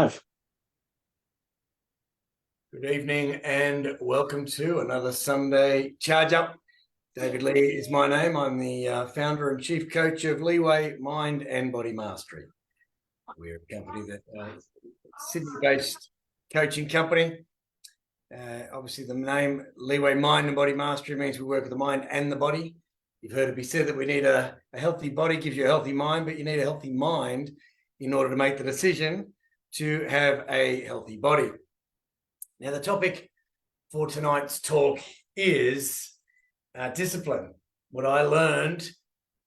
live. Good evening and welcome to another Sunday Charge Up. David Lee is my name. I'm the founder and chief coach of Leeway Mind and Body Mastery. We're a company that Sydney-based coaching company. Obviously, the name Leeway Mind and Body Mastery means we work with the mind and the body. You've heard it be said that we need a healthy body gives you a healthy mind, but you need a healthy mind in order to make the decision to have a healthy body. Now, the topic for tonight's talk is discipline. What I learned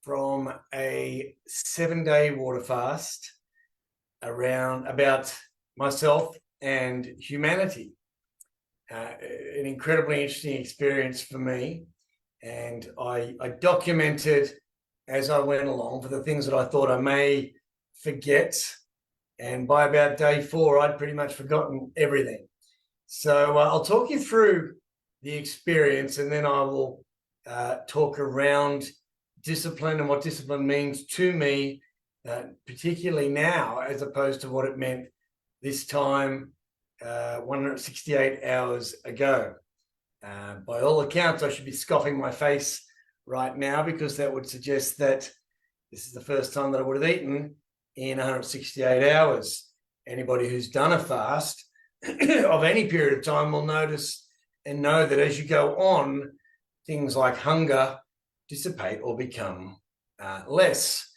from a 7-day water fast about myself and humanity. An incredibly interesting experience for me. And I documented as I went along for the things that I thought I may forget. And by about day 4, I'd pretty much forgotten everything. So I'll talk you through the experience, and then I will talk around discipline and what discipline means to me, particularly now, as opposed to what it meant this time 168 hours ago. By all accounts, I should be scoffing my face right now, because that would suggest that this is the first time that I would have eaten in 168 hours. Anybody who's done a fast of any period of time will notice and know that as you go on, things like hunger dissipate or become less.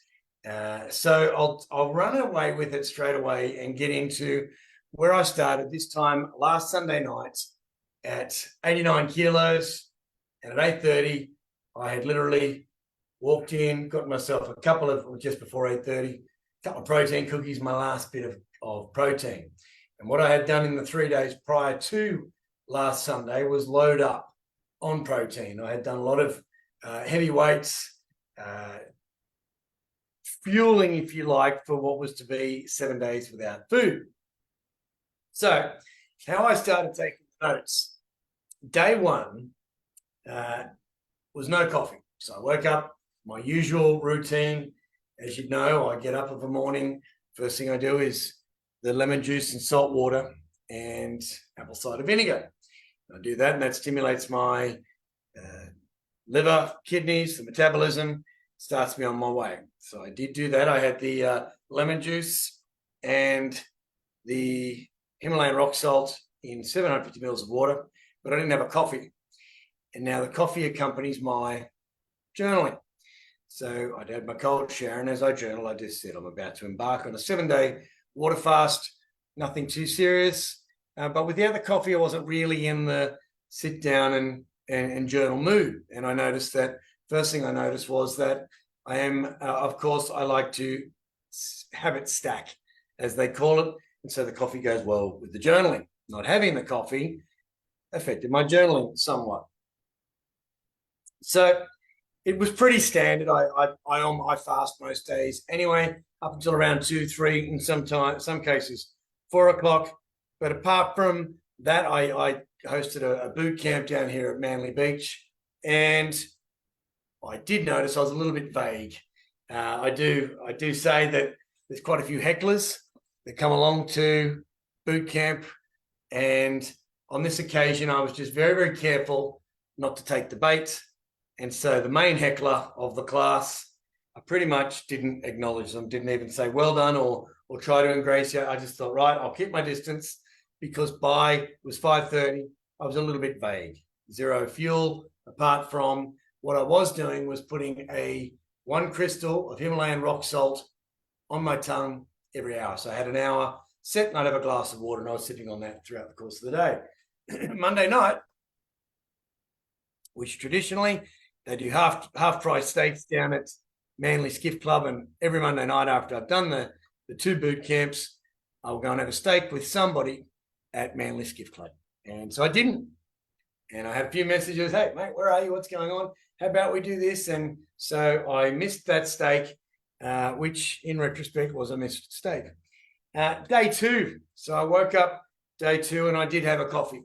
So I'll run away with it straight away and get into where I started this time last Sunday night at 89 kilos, and at 8:30 I had literally walked in, got myself just before 8:30, a couple of protein cookies, my last bit of protein. And what I had done in the 3 days prior to last Sunday was load up on protein. I had done a lot of heavy weights, fueling, if you like, for what was to be 7 days without food. So how I started taking notes. Day 1 was no coffee. So I woke up, my usual routine. As you know, I get up in the morning. First thing I do is the lemon juice and salt water and apple cider vinegar. I do that, and that stimulates my liver, kidneys, the metabolism, starts me on my way. So I did do that. I had the lemon juice and the Himalayan rock salt in 750 mils of water, but I didn't have a coffee. And now the coffee accompanies my journaling. So I'd had my cold shower, and as I journal, I just said I'm about to embark on a 7-day water fast, nothing too serious. But without the coffee, I wasn't really in the sit down and journal mood. And I noticed that first thing I noticed was that I am, of course, I like to have it stack, as they call it. And so the coffee goes well with the journaling. Not having the coffee affected my journaling somewhat. So it was pretty standard. I fast most days anyway, up until around 2, 3, in some cases 4 o'clock. But apart from that, I hosted a boot camp down here at Manly Beach, and I did notice I was a little bit vague. I do say that there's quite a few hecklers that come along to boot camp, and on this occasion, I was just very, very careful not to take the bait. And so the main heckler of the class, I pretty much didn't acknowledge them, didn't even say well done or try to ingratiate. I just thought, right, I'll keep my distance, because it was 5:30, I was a little bit vague. Zero fuel, apart from what I was doing was putting 1 crystal of Himalayan rock salt on my tongue every hour. So I had an hour set, and I'd have a glass of water, and I was sipping on that throughout the course of the day. Monday night, which traditionally they do half price steaks down at Manly Skiff Club, and every Monday night after I've done the 2 boot camps, I'll go and have a steak with somebody at Manly Skiff Club. And so I didn't. And I had a few messages, hey, mate, where are you? What's going on? How about we do this? And so I missed that steak, which in retrospect was a missed steak. Day 2. So I woke up day 2, and I did have a coffee,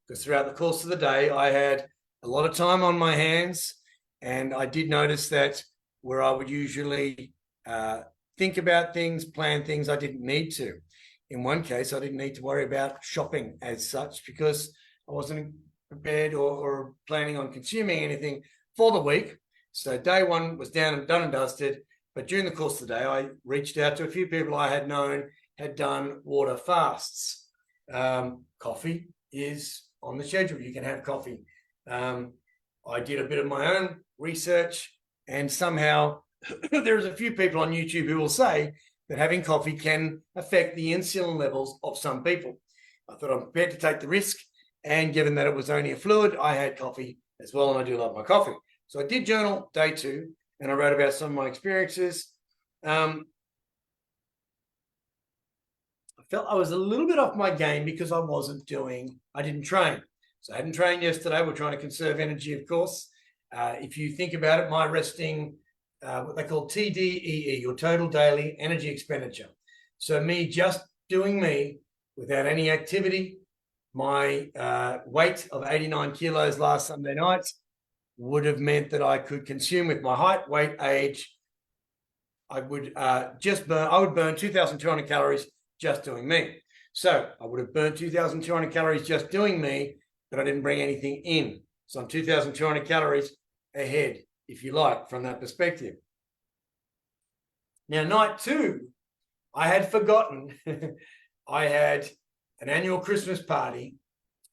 because throughout the course of the day, I had a lot of time on my hands, and I did notice that where I would usually think about things, plan things, I didn't need to. in one case, I didn't need to worry about shopping as such because I wasn't prepared or planning on consuming anything for the week. So day one was done and dusted. But during the course of the day, I reached out to a few people I had known had done water fasts. Coffee is on the schedule. You can have coffee. I did a bit of my own research, and somehow there's a few people on YouTube who will say that having coffee can affect the insulin levels of some people. I thought I'm prepared to take the risk, and given that it was only a fluid, I had coffee as well, and I do love my coffee. So I did journal day 2, and I wrote about some of my experiences. I felt I was a little bit off my game because I didn't train. So I hadn't trained yesterday. We're trying to conserve energy, of course. If you think about it, my resting, what they call TDEE, your total daily energy expenditure. So me just doing me without any activity, my weight of 89 kilos last Sunday night would have meant that I could consume, with my height, weight, age, I would burn 2,200 calories just doing me. So I would have burnt 2,200 calories just doing me, but I didn't bring anything in. So I'm 2,200 calories ahead, if you like, from that perspective. Now, night 2, I had forgotten I had an annual Christmas party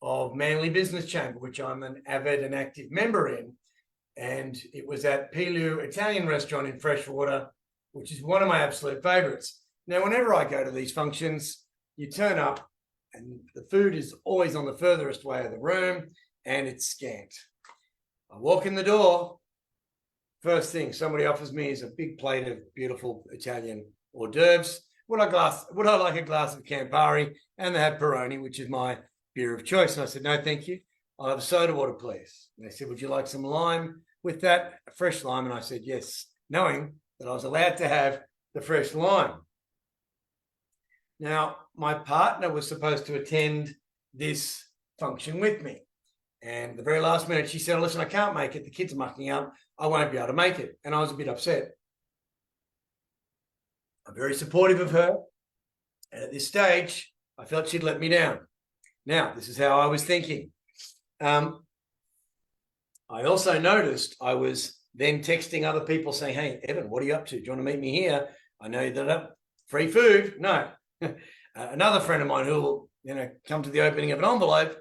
of Manly Business Chamber, which I'm an avid and active member in. And it was at Pilu Italian restaurant in Freshwater, which is one of my absolute favorites. Now, whenever I go to these functions, you turn up and the food is always on the furthest way of the room and it's scant. I walk in the door. First thing somebody offers me is a big plate of beautiful Italian hors d'oeuvres. Would I like a glass of Campari? And they had Peroni, which is my beer of choice. And I said, no, thank you. I'll have a soda water, please. And they said, would you like some lime with that? A fresh lime? And I said, yes, knowing that I was allowed to have the fresh lime. Now, my partner was supposed to attend this function with me. And the very last minute, she said, listen, I can't make it. The kids are mucking up. I won't be able to make it. And I was a bit upset. I'm very supportive of her. And at this stage, I felt she'd let me down. Now, this is how I was thinking. I also noticed I was then texting other people saying, hey, Evan, what are you up to? Do you want to meet me here? I know that free food. No. Another friend of mine who will, come to the opening of an envelope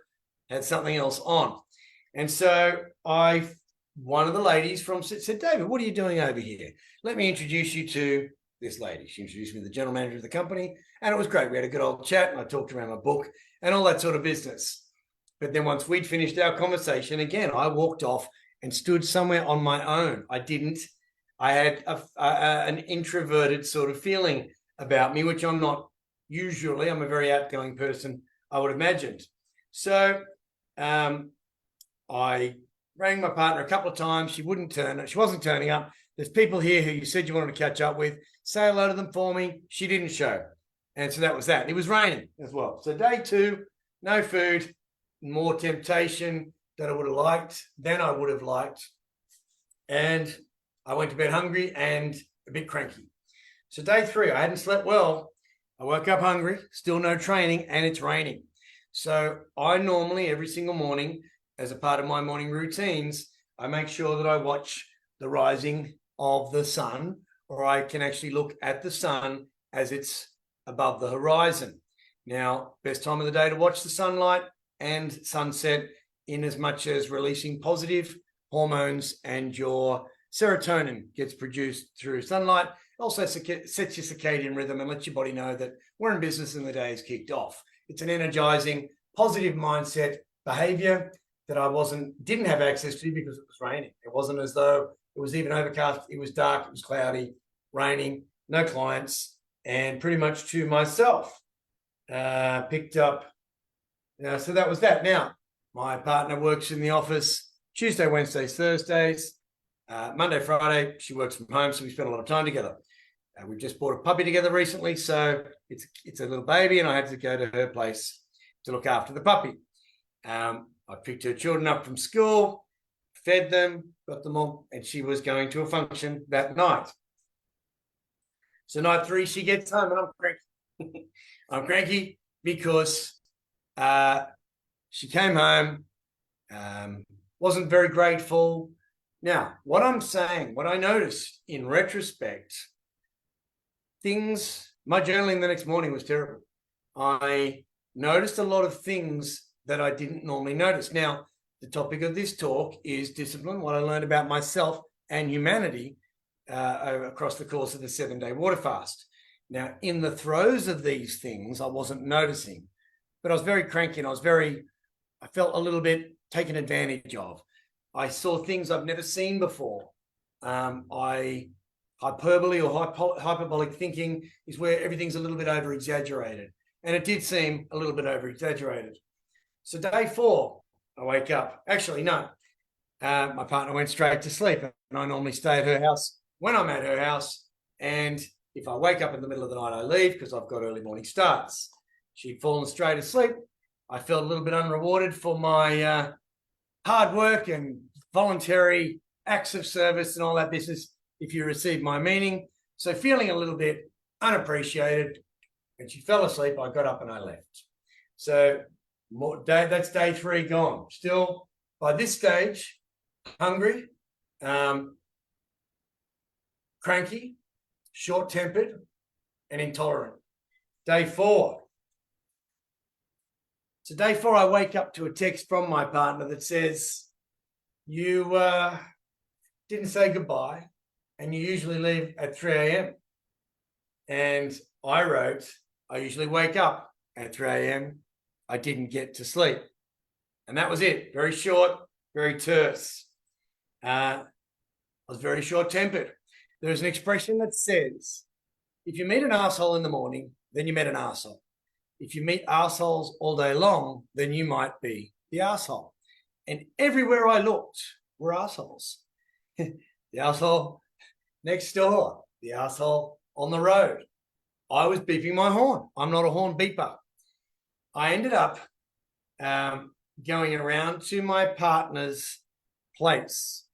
had something else on. And so one of the ladies said, David, what are you doing over here? Let me introduce you to this lady. She introduced me to the general manager of the company, and it was great. We had a good old chat, and I talked around my book and all that sort of business. But then once we'd finished our conversation, again, I walked off and stood somewhere on my own. I had an introverted sort of feeling about me, which I'm not usually. I'm a very outgoing person, I would imagine. So I rang my partner a couple of times. She wasn't turning up. There's people here who you said you wanted to catch up with. Say hello to them for me. She didn't show. And so that was that. It was raining as well. So day 2, no food, more temptation than I would have liked. And I went to bed hungry and a bit cranky. So day 3, I hadn't slept well. I woke up hungry, still no training, and it's raining. So I normally, every single morning, as a part of my morning routines, I make sure that I watch the rising of the sun, or I can actually look at the sun as it's above the horizon. Now, best time of the day to watch the sunlight and sunset, in as much as releasing positive hormones, and your serotonin gets produced through sunlight. It also sets your circadian rhythm and lets your body know that we're in business and the day is kicked off. It's an energizing, positive mindset behavior that I didn't have access to because it was raining. It wasn't as though it was even overcast. It was dark. It was cloudy, raining, no clients, and pretty much to myself. Picked up. So that was that. Now, my partner works in the office Tuesday, Wednesdays, Thursdays. Monday, Friday, she works from home, so we spend a lot of time together. We've just bought a puppy together recently, so it's a little baby, and I had to go to her place to look after the puppy. I picked her children up from school, fed them, got them all, and she was going to a function that night. So night 3, she gets home, and I'm cranky. I'm cranky because she came home, wasn't very grateful. Now, what I'm saying, what I noticed in retrospect, my journaling the next morning was terrible. I noticed a lot of things that I didn't normally notice. Now, the topic of this talk is discipline, what I learned about myself and humanity across the course of the 7-day water fast. Now, in the throes of these things, I wasn't noticing, but I was very cranky and I felt a little bit taken advantage of. I saw things I've never seen before. Hyperbole or hyperbolic thinking is where everything's a little bit over-exaggerated. And it did seem a little bit over-exaggerated. So day 4, I wake up. Actually, no. My partner went straight to sleep. And I normally stay at her house when I'm at her house. And if I wake up in the middle of the night, I leave because I've got early morning starts. She'd fallen straight asleep. I felt a little bit unrewarded for my hard work and voluntary acts of service and all that business, if you receive my meaning. So feeling a little bit unappreciated. And she fell asleep. I got up and I left. So that's day 3 gone. Still, by this stage, hungry, cranky, short-tempered, and intolerant. Day 4. So day 4, I wake up to a text from my partner that says, you didn't say goodbye, and you usually leave at 3 a.m. And I wrote, I usually wake up at 3 a.m. I didn't get to sleep. And that was it. Very short, very terse. I was very short-tempered. There's an expression that says, if you meet an asshole in the morning, then you met an asshole. If you meet assholes all day long, then you might be the asshole. And everywhere I looked were assholes. The asshole next door, the asshole on the road. I was beeping my horn. I'm not a horn beeper. I ended up going around to my partner's place.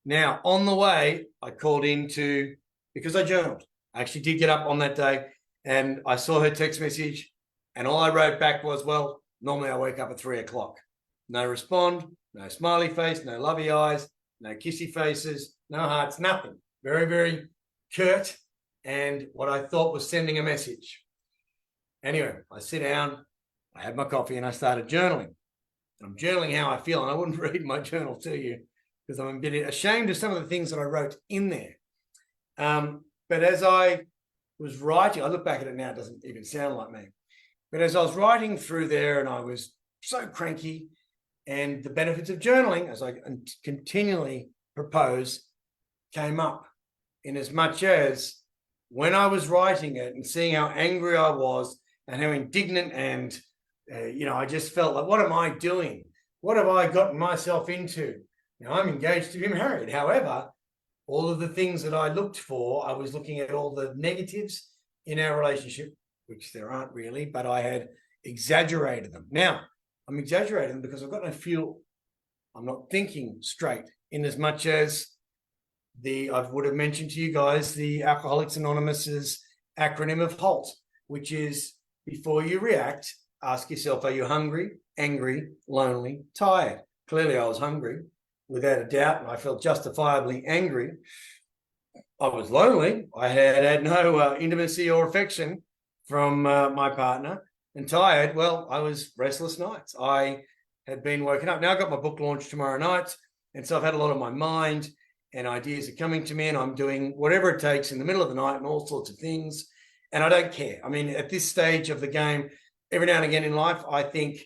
Now, on the way, I called into, because I journaled. I actually did get up on that day and I saw her text message and all I wrote back was, well, normally I wake up at 3 o'clock. No respond, no smiley face, no lovey eyes, no kissy faces, no hearts, nothing. Very, very curt and what I thought was sending a message. Anyway, I sit down, I had my coffee and I started journaling. I'm journaling how I feel, and I wouldn't read my journal to you because I'm a bit ashamed of some of the things that I wrote in there. But as I was writing, I look back at it now, it doesn't even sound like me. But as I was writing through there and I was so cranky, and the benefits of journaling, as I continually propose, came up in as much as when I was writing it and seeing how angry I was and how indignant and I just felt like, what am I doing? What have I gotten myself into? Now, I'm engaged to be married. However, all of the things that I looked for, I was looking at all the negatives in our relationship, which there aren't really, but I had exaggerated them. Now, I'm exaggerating them because I've got no fuel. I'm not thinking straight in as much as I would have mentioned to you guys the Alcoholics Anonymous's acronym of HALT, which is before you react, ask yourself, are you hungry, angry, lonely, tired? Clearly, I was hungry, without a doubt, and I felt justifiably angry. I was lonely. I had no intimacy or affection from my partner. And tired, well, I was restless nights. I had been woken up. Now I've got my book launch tomorrow night, and so I've had a lot on my mind, and ideas are coming to me, and I'm doing whatever it takes in the middle of the night and all sorts of things, and I don't care. I mean, at this stage of the game, every now and again in life, I think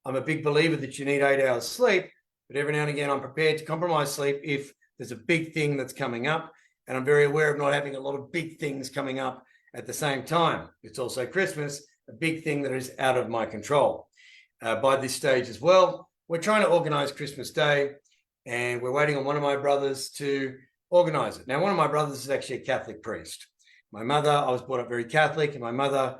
I'm a big believer that you need 8 hours sleep, but every now and again, I'm prepared to compromise sleep if there's a big thing that's coming up, and I'm very aware of not having a lot of big things coming up at the same time. It's also Christmas, a big thing that is out of my control. By this stage as well, we're trying to organize Christmas Day, and we're waiting on one of my brothers to organize it. Now, one of my brothers is actually a Catholic priest. My mother, I was brought up very Catholic, and my mother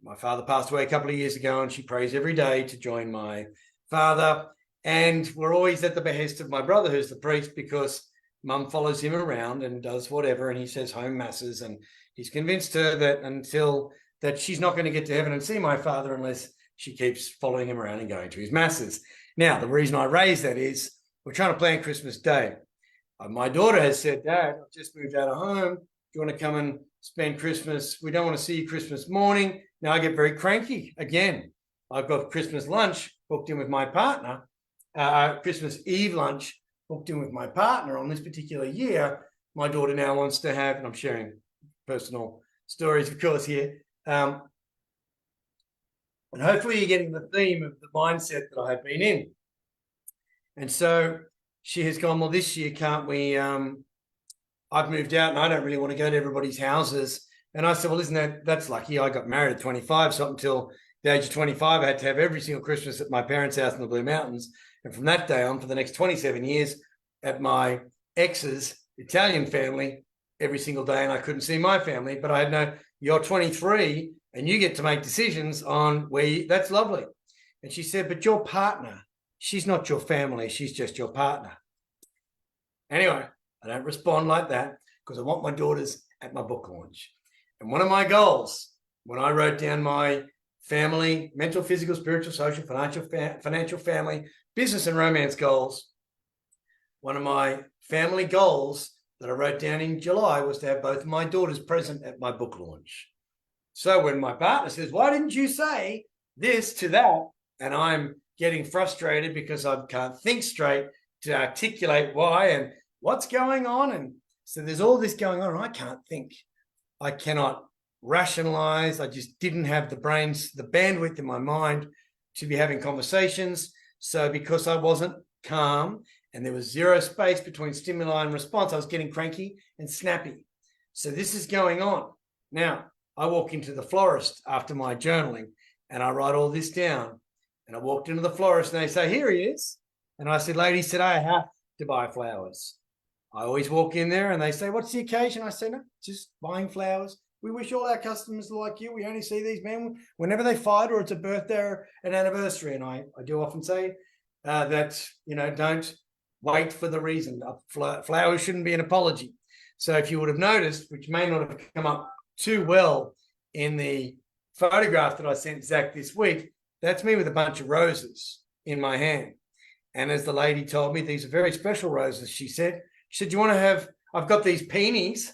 my father passed away a couple of years ago, and she prays every day to join my father. And we're always at the behest of my brother, who's the priest, because mum follows him around and does whatever, and he says home masses, and he's convinced her that she's not going to get to heaven and see my father unless she keeps following him around and going to his masses. Now, the reason I raise that is we're trying to plan Christmas Day. My daughter has said, Dad, I've just moved out of home. Do you want to come and spend Christmas? We don't want to see you Christmas morning. Now I get very cranky again. I've got Christmas lunch booked in with my partner, Christmas Eve lunch booked in with my partner on this particular year. My daughter now wants to have, and I'm sharing personal stories, of course, here. And hopefully you're getting the theme of the mindset that I have been in. And so she has gone, well, this year, can't we? I've moved out and I don't really want to go to everybody's houses. And I said, well, that's lucky. I got married at 25. So up until the age of 25, I had to have every single Christmas at my parents' house in the Blue Mountains. And from that day on, for the next 27 years, at my ex's Italian family, every single day, and I couldn't see my family. But I had no, you're 23 and you get to make decisions on that's lovely. And she said, but your partner, she's not your family. She's just your partner. Anyway, I don't respond like that because I want my daughters at my book launch. And one of my goals, when I wrote down my family, mental, physical, spiritual, social, financial, family, business and romance goals, one of my family goals that I wrote down in July was to have both of my daughters present at my book launch. So when my partner says, why didn't you say this to that? And I'm getting frustrated because I can't think straight to articulate why and what's going on. And so there's all this going on. And I can't think. I cannot rationalize. I just didn't have the bandwidth in my mind to be having conversations. So because I wasn't calm and there was zero space between stimuli and response, I was getting cranky and snappy. So this is going on. Now, I walk into the florist after my journaling and I write all this down. And I walked into the florist and they say, here he is. And I said, ladies, today I have to buy flowers. I always walk in there and they say, what's the occasion? I say, no, just buying flowers. We wish all our customers like you. We only see these men whenever they fight or it's a birthday or an anniversary. And I do often say that, don't wait for the reason. Flowers shouldn't be an apology. So if you would have noticed, which may not have come up too well in the photograph that I sent Zach this week, that's me with a bunch of roses in my hand. And as the lady told me, these are very special roses, she said, do you want to have, I've got these peonies,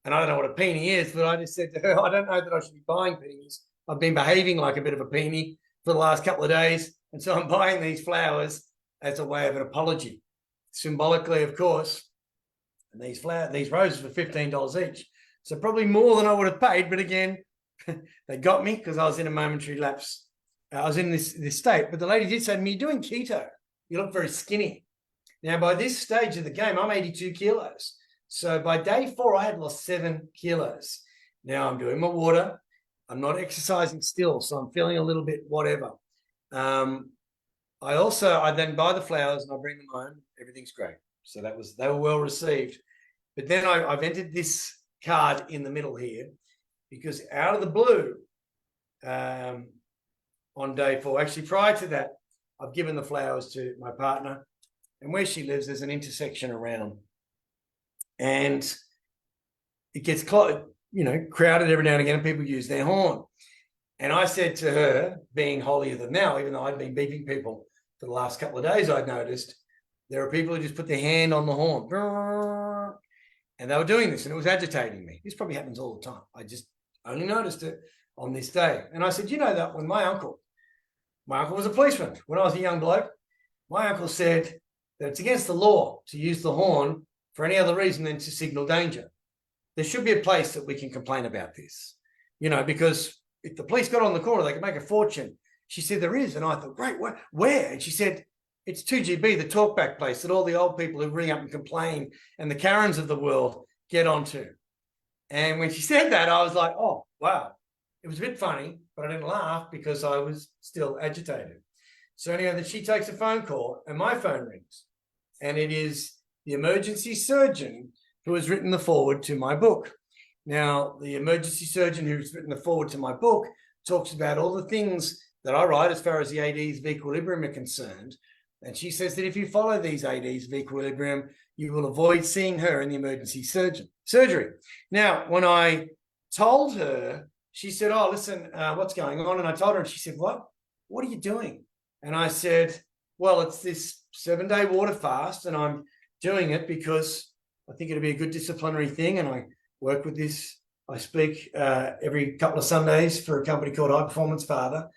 and I don't know what a peony is, but I just said to her, I don't know that I should be buying peonies. I've been behaving like a bit of a peony for the last couple of days. And so I'm buying these flowers as a way of an apology. Symbolically, of course. And these roses were $15 each. So probably more than I would have paid. But again, they got me because I was in a momentary lapse. I was in this state. But the lady did say to me, you're doing keto. You look very skinny. Now, by this stage of the game, I'm 82 kilos. So by day 4, I had lost 7 kilos. Now I'm doing my water. I'm not exercising still, so I'm feeling a little bit whatever. I then buy the flowers and I bring them home. Everything's great. So they were well received. But then I've entered this card in the middle here because out of the blue, on day 4, actually prior to that, I've given the flowers to my partner, and where she lives, there's an intersection around, and it gets crowded every now and again, and people use their horn. And I said to her, being holier than thou, even though I'd been beeping people for the last couple of days, I'd noticed there are people who just put their hand on the horn, and they were doing this, and it was agitating me. This probably happens all the time. I just only noticed it on this day. And I said, that when my uncle was a policeman when I was a young bloke, my uncle said that it's against the law to use the horn for any other reason than to signal danger. There should be a place that we can complain about this, because if the police got on the corner, they could make a fortune. She said, there is. And I thought, great, where? And she said, it's 2GB, the talkback place that all the old people who ring up and complain and the Karens of the world get onto. And when she said that, I was like, oh, wow. It was a bit funny, but I didn't laugh because I was still agitated. So anyhow, then she takes a phone call and my phone rings. And it is the emergency surgeon who has written the foreword to my book. Now, the emergency surgeon who's written the foreword to my book talks about all the things that I write as far as the ADs of equilibrium are concerned. And she says that if you follow these ADs of equilibrium, you will avoid seeing her in the emergency surgery. Now, when I told her, she said, oh, listen, what's going on? And I told her, and she said, what are you doing? And I said, well, it's this 7-day water fast, and I'm doing it because I think it'll be a good disciplinary thing. And I work with this. I speak every couple of Sundays for a company called High Performance Father.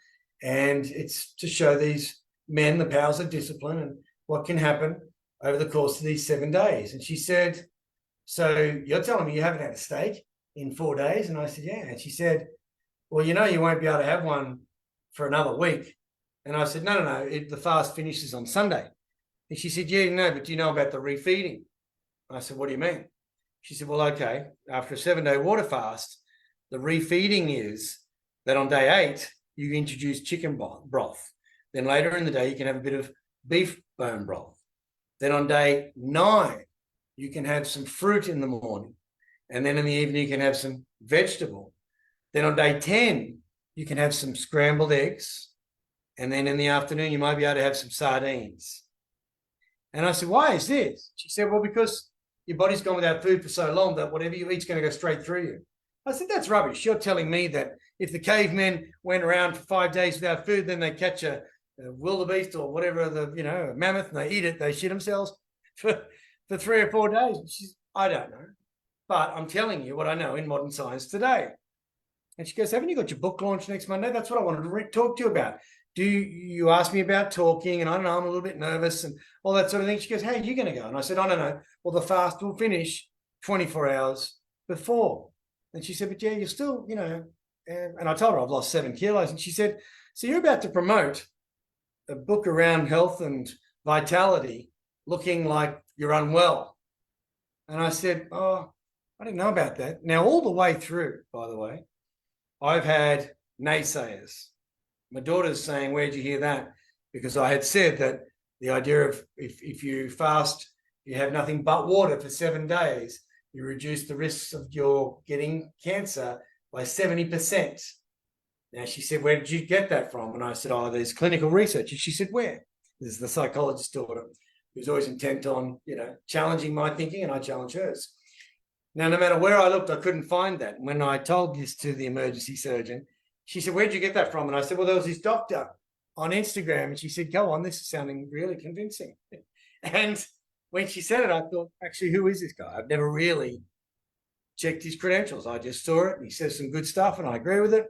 And it's to show these men the powers of discipline and what can happen over the course of these 7 days. And she said, so you're telling me you haven't had a steak in 4 days? And I said, yeah. And she said, well, you won't be able to have one for another week. And I said, no, the fast finishes on Sunday. And she said, yeah, no, but do you know about the refeeding? I said, what do you mean? She said, well, okay, after a 7-day water fast, the refeeding is that on day 8, you introduce chicken broth. Then later in the day, you can have a bit of beef bone broth. Then on day 9, you can have some fruit in the morning. And then in the evening, you can have some vegetable. Then on day 10, you can have some scrambled eggs. And then in the afternoon, you might be able to have some sardines. And I said, why is this? She said, well, because your body's gone without food for so long that whatever you eat is going to go straight through you. I said, that's rubbish. You're telling me that if the cavemen went around for 5 days without food, then they catch a wildebeest or whatever, a mammoth, and they eat it, they shit themselves for 3 or 4 days. I don't know. But I'm telling you what I know in modern science today. And she goes, haven't you got your book launch next Monday? That's what I wanted to talk to you about. You asked me about talking, and I don't know, I'm a little bit nervous and all that sort of thing. She goes, how are you going to go? And I said, I don't know. Well, the fast will finish 24 hours before. And she said, but yeah, you're still, and I told her I've lost 7 kilos. And she said, so you're about to promote a book around health and vitality looking like you're unwell. And I said, oh, I didn't know about that. Now, all the way through, by the way, I've had naysayers. My daughter's saying, where'd you hear that? Because I had said that the idea of if you fast, you have nothing but water for 7 days, you reduce the risks of your getting cancer by 70%. Now, she said, where did you get that from? And I said, oh, there's clinical research. And she said, where? This is the psychologist's daughter, who's always intent on, challenging my thinking, and I challenge hers. Now, no matter where I looked, I couldn't find that. When I told this to the emergency surgeon, she said, where'd you get that from? And I said, well, there was this doctor on Instagram. And she said, go on, this is sounding really convincing. And when she said it, I thought, actually, who is this guy? I've never really checked his credentials. I just saw it, and he says some good stuff, and I agree with it.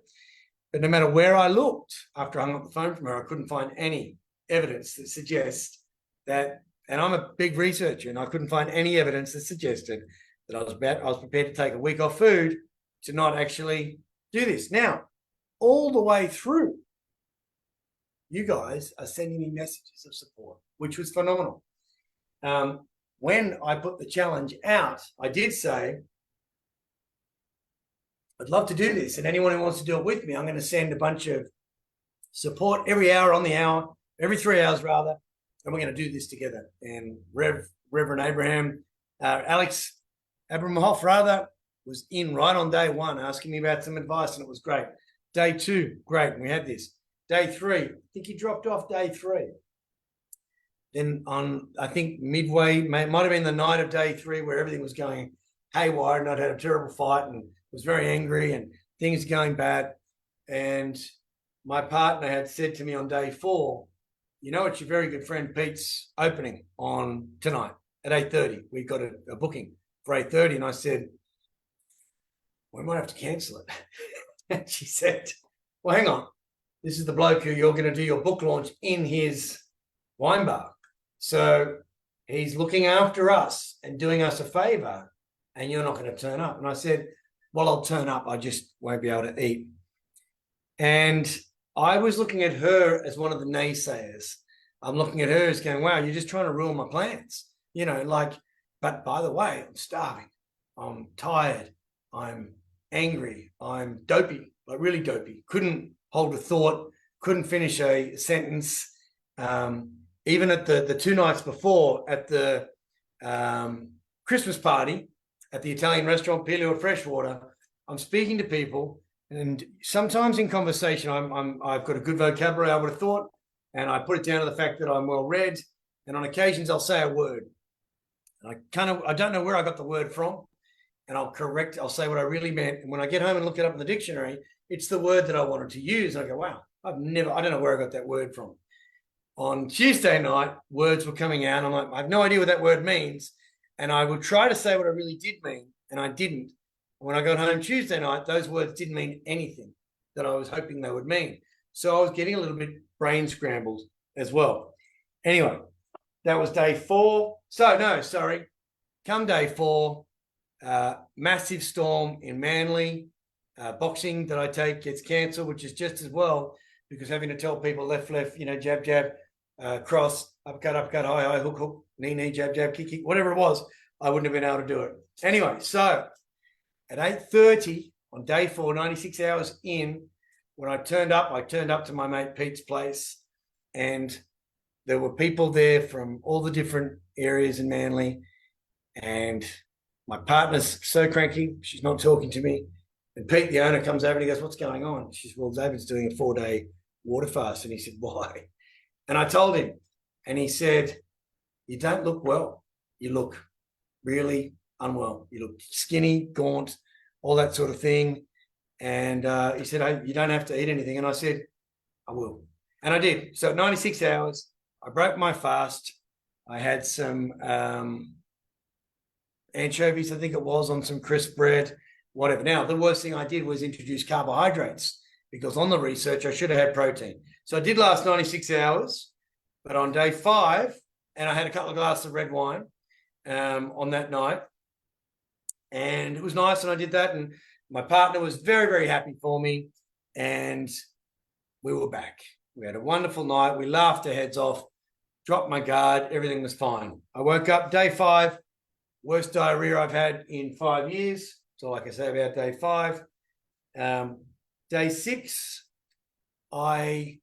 But no matter where I looked, after I hung up the phone from her, I couldn't find any evidence that suggests that, and I'm a big researcher, and I couldn't find any evidence that suggested that I was prepared to take a week off food to not actually do this. Now, all the way through, you guys are sending me messages of support, which was phenomenal. When I put the challenge out, I did say, I'd love to do this, and anyone who wants to do it with me, I'm going to send a bunch of support every hour on the hour, every 3 hours rather, and we're going to do this together. And Reverend Alex Abramoff rather, was in right on day 1 asking me about some advice, and it was great. Day 2, great, and we had this. Day 3, I think he dropped off day 3. Then on, I think midway, might have been the night of day 3 where everything was going haywire, and I'd had a terrible fight and was very angry and things going bad. And my partner had said to me on day 4, it's your very good friend Pete's opening on tonight at 8:30. We got a booking for 8:30. And I said, we might have to cancel it. And she said, well, hang on. This is the bloke who you're going to do your book launch in his wine bar. So he's looking after us and doing us a favor, and you're not going to turn up. And I said, well, I'll turn up. I just won't be able to eat. And I was looking at her as one of the naysayers. I'm looking at her as going, wow, you're just trying to ruin my plans. But by the way, I'm starving. I'm tired. I'm angry. I'm dopey, like really dopey. Couldn't hold a thought, couldn't finish a sentence. Even at the 2 nights before at the Christmas party at the Italian restaurant, Pilio Freshwater, I'm speaking to people, and sometimes in conversation, I've got a good vocabulary, I would have thought, and I put it down to the fact that I'm well read, and on occasions I'll say a word. And I don't know where I got the word from. and I'll say what I really meant. And when I get home and look it up in the dictionary, it's the word that I wanted to use. And I go, wow, I don't know where I got that word from. On Tuesday night, words were coming out. I'm like, I have no idea what that word means. And I would try to say what I really did mean, and I didn't. When I got home Tuesday night, those words didn't mean anything that I was hoping they would mean. So I was getting a little bit brain scrambled as well. Anyway, that was day 4. Come day 4, massive storm in Manly. Boxing that I take gets cancelled, which is just as well, because having to tell people left, jab, jab, cross, uppercut, high, hook, hook, knee, jab, kick, whatever it was, I wouldn't have been able to do it. Anyway, so at 8:30 on day 4, 96 hours in, when I turned up to my mate Pete's place, and there were people there from all the different areas in Manly, and my partner's so cranky, she's not talking to me. And Pete, the owner, comes over and he goes, "What's going on?" She says, "Well, David's doing a 4-day water fast." And he said, "Why?" And I told him, and he said, "You don't look well. You look really unwell. You look skinny, gaunt, all that sort of thing." And he said, "Hey, you don't have to eat anything." And I said, "I will." And I did. So at 96 hours, I broke my fast. I had some anchovies, I think it was, on some crisp bread, whatever. Now, the worst thing I did was introduce carbohydrates, because on the research, I should have had protein. So I did last 96 hours, but on day 5, and I had a couple of glasses of red wine on that night, and it was nice, and I did that, and my partner was very, very happy for me, and we were back. We had a wonderful night. We laughed our heads off, dropped my guard. Everything was fine. I woke up day 5, worst diarrhea I've had in 5 years. That's all I can say about day 5. Day 6, I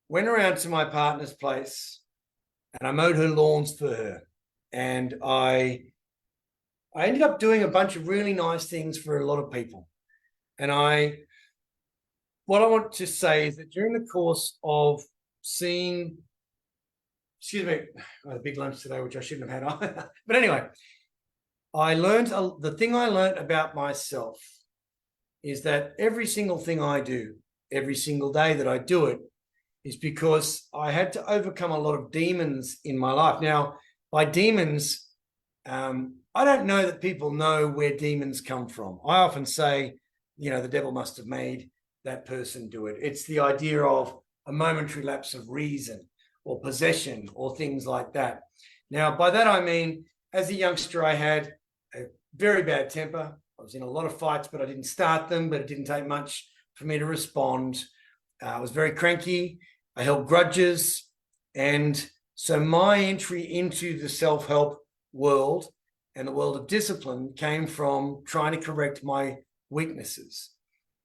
went around to my partner's place and I mowed her lawns for her. And I ended up doing a bunch of really nice things for a lot of people. And what I want to say is that during the course of seeing, I had a big lunch today, which I shouldn't have had either. But anyway, the thing I learned about myself is that every single thing I do, every single day that I do it, is because I had to overcome a lot of demons in my life. Now, by demons, I don't know that people know where demons come from. I often say, the devil must have made that person do it. It's the idea of a momentary lapse of reason or possession or things like that. Now, by that I mean, as a youngster, I had a very bad temper. I was in a lot of fights, but I didn't start them, but it didn't take much for me to respond. I was very cranky. I held grudges. And so my entry into the self-help world and the world of discipline came from trying to correct my weaknesses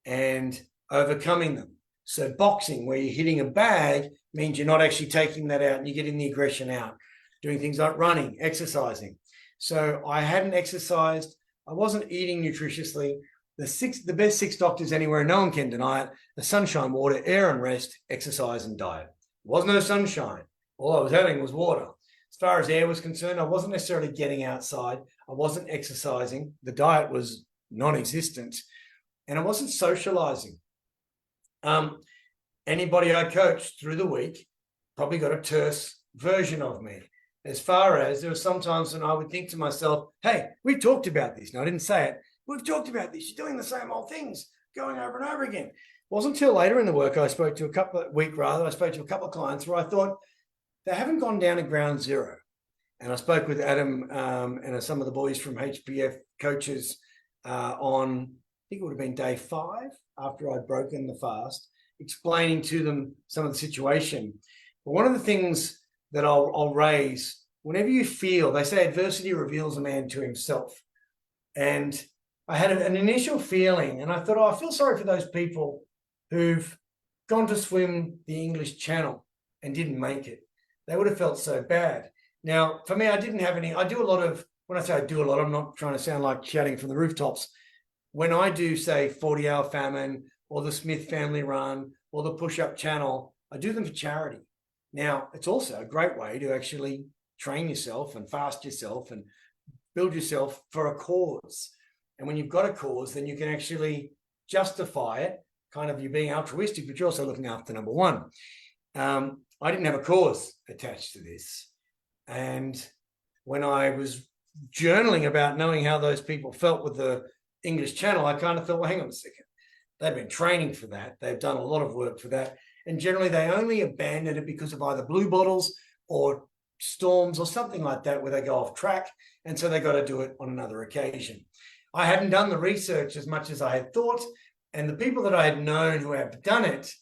and overcoming them. So boxing, where you're hitting a bag, means you're not actually taking that out and you're getting the aggression out. Doing things like running, exercising. So I hadn't exercised. I wasn't eating nutritiously. The best 6 doctors anywhere, no one can deny it: the sunshine, water, air and rest, exercise and diet. There was no sunshine. All I was having was water. As far as air was concerned, I wasn't necessarily getting outside. I wasn't exercising. The diet was non-existent. And I wasn't socializing. Anybody I coached through the week probably got a terse version of me. As far as there were some times when I would think to myself, "Hey, we've talked about this." No, I didn't say it. "We've talked about this. You're doing the same old things, going over and over again." It wasn't until later in the work I spoke to a couple of clients where I thought, they haven't gone down to ground zero. And I spoke with Adam and some of the boys from HPF coaches on, I think it would have been day 5 after I'd broken the fast, explaining to them some of the situation. But one of the things that I'll raise, whenever you feel, they say adversity reveals a man to himself. And I had an initial feeling, and I thought, I feel sorry for those people who've gone to swim the English Channel and didn't make it. They would have felt so bad. Now, for me, I didn't have any. I do a lot of, when I say I do a lot, I'm not trying to sound like shouting from the rooftops. When I do, say, 40-hour famine or the Smith family run or the push-up channel, I do them for charity. Now, it's also a great way to actually train yourself and fast yourself and build yourself for a cause. And when you've got a cause, then you can actually justify it, kind of you being altruistic, but you're also looking after number one. I didn't have a cause attached to this. And when I was journaling about knowing how those people felt with the English Channel, I kind of thought, well, hang on a second. They've been training for that. They've done a lot of work for that. And generally they only abandon it because of either blue bottles or storms or something like that, where they go off track. And so they got to do it on another occasion. I hadn't done the research as much as I had thought. And the people that I had known who have done it,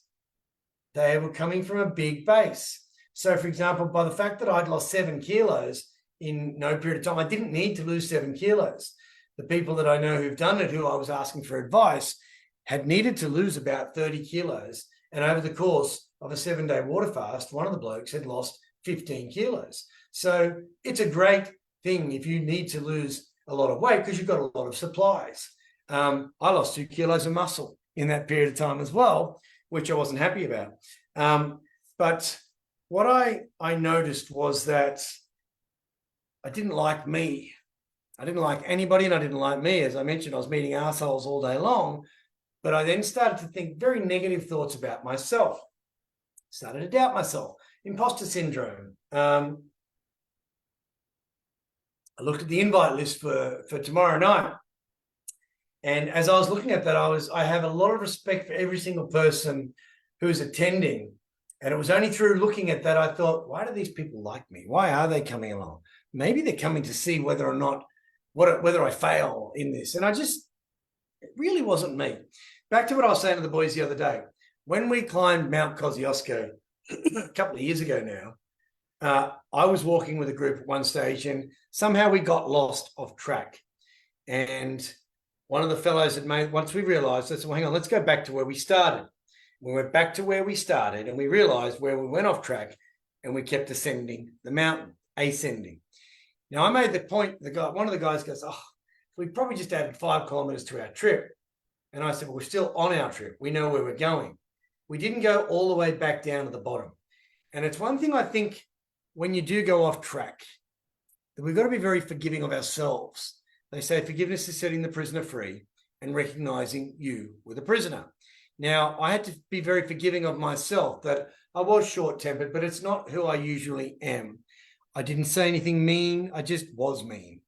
they were coming from a big base. So, for example, by the fact that I'd lost 7 kilos in no period of time, I didn't need to lose 7 kilos. The people that I know who've done it, who I was asking for advice, had needed to lose about 30 kilos. And over the course of a 7-day water fast, one of the blokes had lost 15 kilos. So it's a great thing if you need to lose a lot of weight because you've got a lot of supplies. I lost 2 kilos of muscle in that period of time as well, which I wasn't happy about. But what I noticed was that I didn't like me. I didn't like anybody, and I didn't like me. As I mentioned, I was meeting assholes all day long. But I then started to think very negative thoughts about myself. Started to doubt myself. Imposter syndrome. I looked at the invite list for tomorrow night. And as I was looking at that, I have a lot of respect for every single person who's attending. And it was only through looking at that, I thought, why do these people like me? Why are they coming along? Maybe they're coming to see whether or not, whether I fail in this. And it really wasn't me. Back to what I was saying to the boys the other day. When we climbed Mount Kosciuszko a couple of years ago now, I was walking with a group at one stage and somehow we got lost off track. And one of the fellows once we realized, I said, well, hang on, let's go back to where we started. We went back to where we started and we realized where we went off track and we kept ascending the mountain, ascending. Now I made the point, one of the guys goes, oh, we probably just added 5 kilometers to our trip. And I said, well, we're still on our trip. We know where we're going. We didn't go all the way back down to the bottom. And it's one thing I think when you do go off track, that we've got to be very forgiving of ourselves. They say forgiveness is setting the prisoner free and recognizing you were the prisoner. Now, I had to be very forgiving of myself that I was short-tempered, but it's not who I usually am. I didn't say anything mean. I just was mean.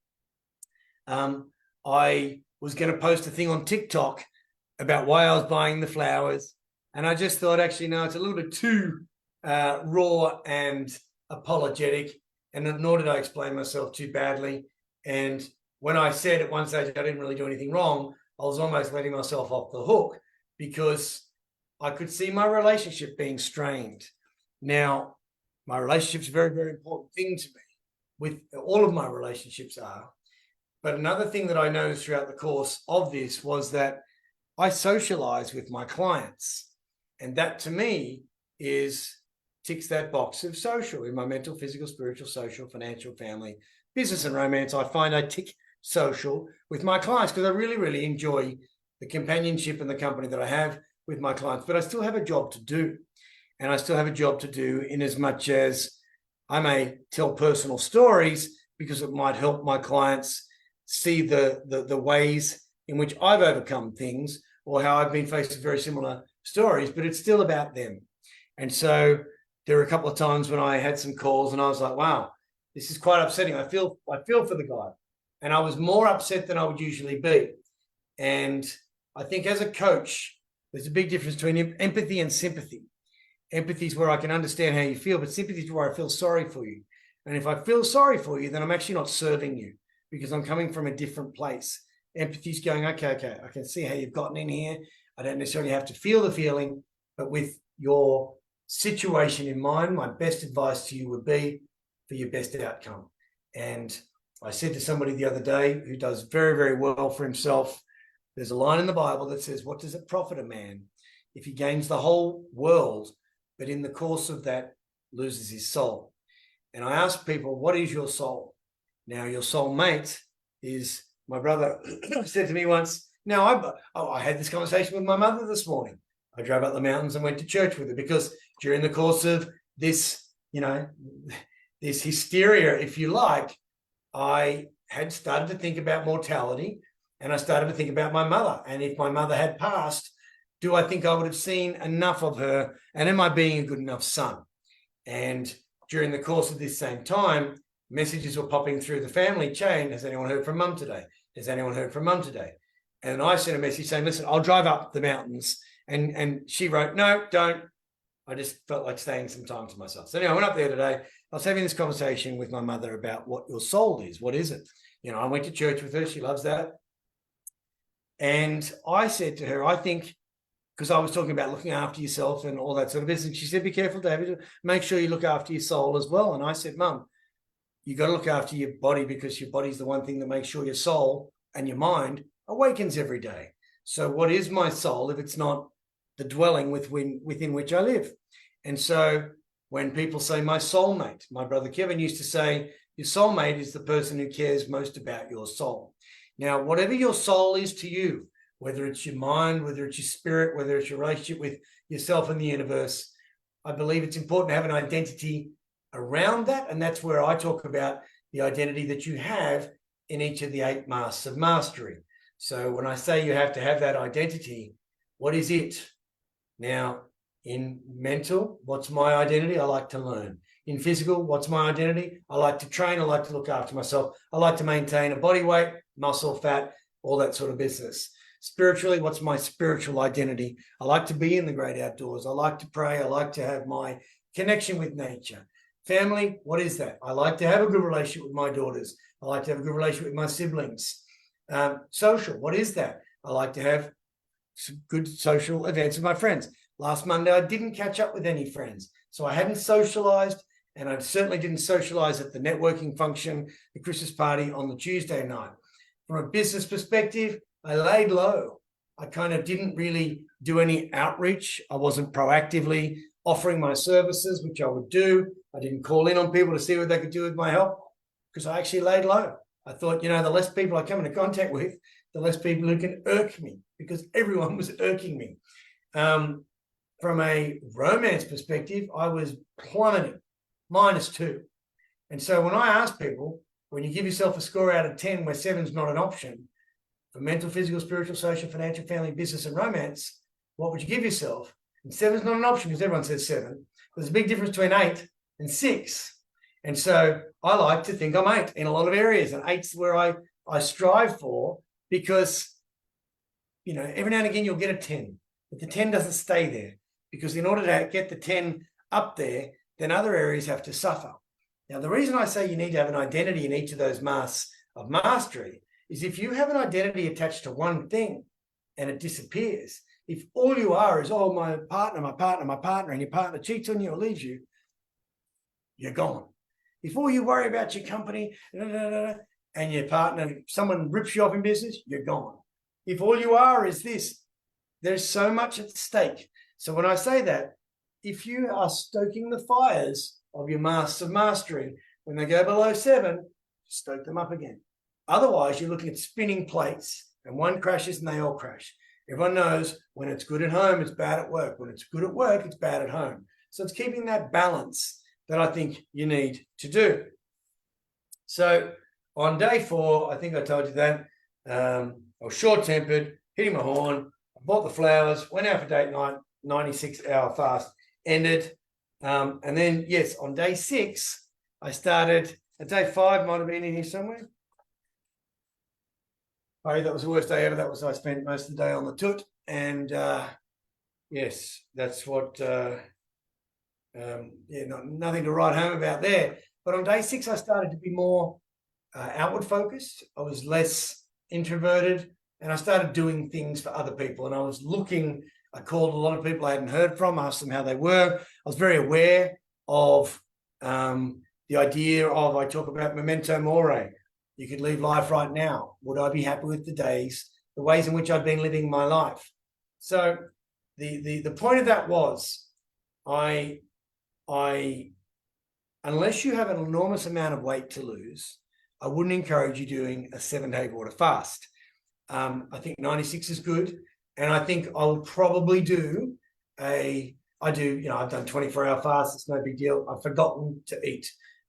I was going to post a thing on TikTok about why I was buying the flowers. And I just thought, actually, no, it's a little bit too raw and apologetic. And nor did I explain myself too badly. And when I said at one stage I didn't really do anything wrong, I was almost letting myself off the hook because I could see my relationship being strained. Now, my relationship's a very, very important thing to me. With all of my relationships are. But another thing that I noticed throughout the course of this was that I socialize with my clients. And that to me ticks that box of social in my mental, physical, spiritual, social, financial, family, business and romance. I find I tick social with my clients because I really, really enjoy the companionship and the company that I have with my clients. But I still have a job to do. And I still have a job to do in as much as I may tell personal stories because it might help my clients see the ways in which I've overcome things or how I've been faced with very similar stories, but it's still about them. And so there were a couple of times when I had some calls and I was like, wow, this is quite upsetting. I feel for the guy. And I was more upset than I would usually be. And I think as a coach, there's a big difference between empathy and sympathy. Empathy is where I can understand how you feel, but sympathy is where I feel sorry for you. And if I feel sorry for you, then I'm actually not serving you because I'm coming from a different place. Empathy is going, okay, I can see how you've gotten in here. I don't necessarily have to feel the feeling, but with your situation in mind, my best advice to you would be for your best outcome. And I said to somebody the other day who does very, very well for himself, there's a line in the Bible that says, what does it profit a man if he gains the whole world, but in the course of that loses his soul? And I ask people, what is your soul? Now, your soulmate is, my brother said to me once, now I had this conversation with my mother this morning. I drove up the mountains and went to church with her because during the course of this, this hysteria, if you like, I had started to think about mortality, and I started to think about my mother. And if my mother had passed, do I think I would have seen enough of her? And am I being a good enough son? And during the course of this same time, messages were popping through the family chain. Has anyone heard from mum today? Has anyone heard from mum today? And I sent a message saying, listen, I'll drive up the mountains. And she wrote, no, don't. I just felt like staying some time to myself. So anyway, I went up there today. I was having this conversation with my mother about what your soul is. What is it? You know, I went to church with her. She loves that. And I said to her, I think, because I was talking about looking after yourself and all that sort of business. She said, be careful, David. Make sure you look after your soul as well. And I said, Mum, you got to look after your body, because your body's the one thing that makes sure your soul and your mind awakens every day. So what is my soul if it's not the dwelling within which I live? And so when people say my soulmate, my brother Kevin used to say, your soulmate is the person who cares most about your soul. Now, whatever your soul is to you, whether it's your mind, whether it's your spirit, whether it's your relationship with yourself and the universe, I believe it's important to have an identity around that. And that's where I talk about the identity that you have in each of the 8 masks of mastery. So when I say you have to have that identity, what is it? Now, in mental, what's my identity? I like to learn. In physical, what's my identity? I like to train. I like to look after myself. I like to maintain a body weight, muscle, fat, all that sort of business. Spiritually, what's my spiritual identity? I like to be in the great outdoors. I like to pray. I like to have my connection with nature. Family, what is that? I like to have a good relationship with my daughters. I like to have a good relationship with my siblings. Social, what is that? I like to have some good social events with my friends. Last Monday, I didn't catch up with any friends. So I hadn't socialized, and I certainly didn't socialize at the networking function, the Christmas party on the Tuesday night. From a business perspective, I laid low. I kind of didn't really do any outreach. I wasn't proactively offering my services, which I would do. I didn't call in on people to see what they could do with my help, because I actually laid low. I thought, you know, the less people I come into contact with, the less people who can irk me, because everyone was irking me. From a romance perspective, I was plummeting, -2. And so when I ask people, when you give yourself a score out of 10 where 7's not an option, for mental, physical, spiritual, social, financial, family, business, and romance, what would you give yourself? And 7's not an option, because everyone says 7. There's a big difference between 8 and 6. And so I like to think I'm 8 in a lot of areas, and 8's where I strive for, because, you know, every now and again you'll get a 10, but the 10 doesn't stay there, because in order to get the 10 up there, then other areas have to suffer. Now, the reason I say you need to have an identity in each of those masks of mastery is if you have an identity attached to one thing and it disappears, if all you are is, oh, my partner, and your partner cheats on you or leaves you, you're gone. If all you worry about your company and your partner, someone rips you off in business, you're gone. If all you are is this, there's so much at stake. So when I say that, if you are stoking the fires of your masks of mastery, when they go below 7, stoke them up again. Otherwise, you're looking at spinning plates, and one crashes and they all crash. Everyone knows when it's good at home, it's bad at work. When it's good at work, it's bad at home. So it's keeping that balance that I think you need to do. So on day 4, I think I told you that, I was short-tempered, hitting my horn, I bought the flowers, went out for date night, 96-hour fast ended. And then, yes, on day 6, I started, at day 5 might have been in here somewhere. Oh, that was the worst day ever. That was, I spent most of the day on the toot. And yes, that's what, nothing to write home about there. But on day 6, I started to be more outward focused. I was less introverted, and I started doing things for other people. And I was looking, I called a lot of people I hadn't heard from, asked them how they were. I was very aware of the idea of, I talk about memento mori. You could leave life right now. Would I be happy with the ways in which I've been living my life? So the point of that was, unless you have an enormous amount of weight to lose, I wouldn't encourage you doing a 7-day water fast. I think 96 is good. And I think I'll probably do I've done 24-hour fasts. It's no big deal. I've forgotten to eat.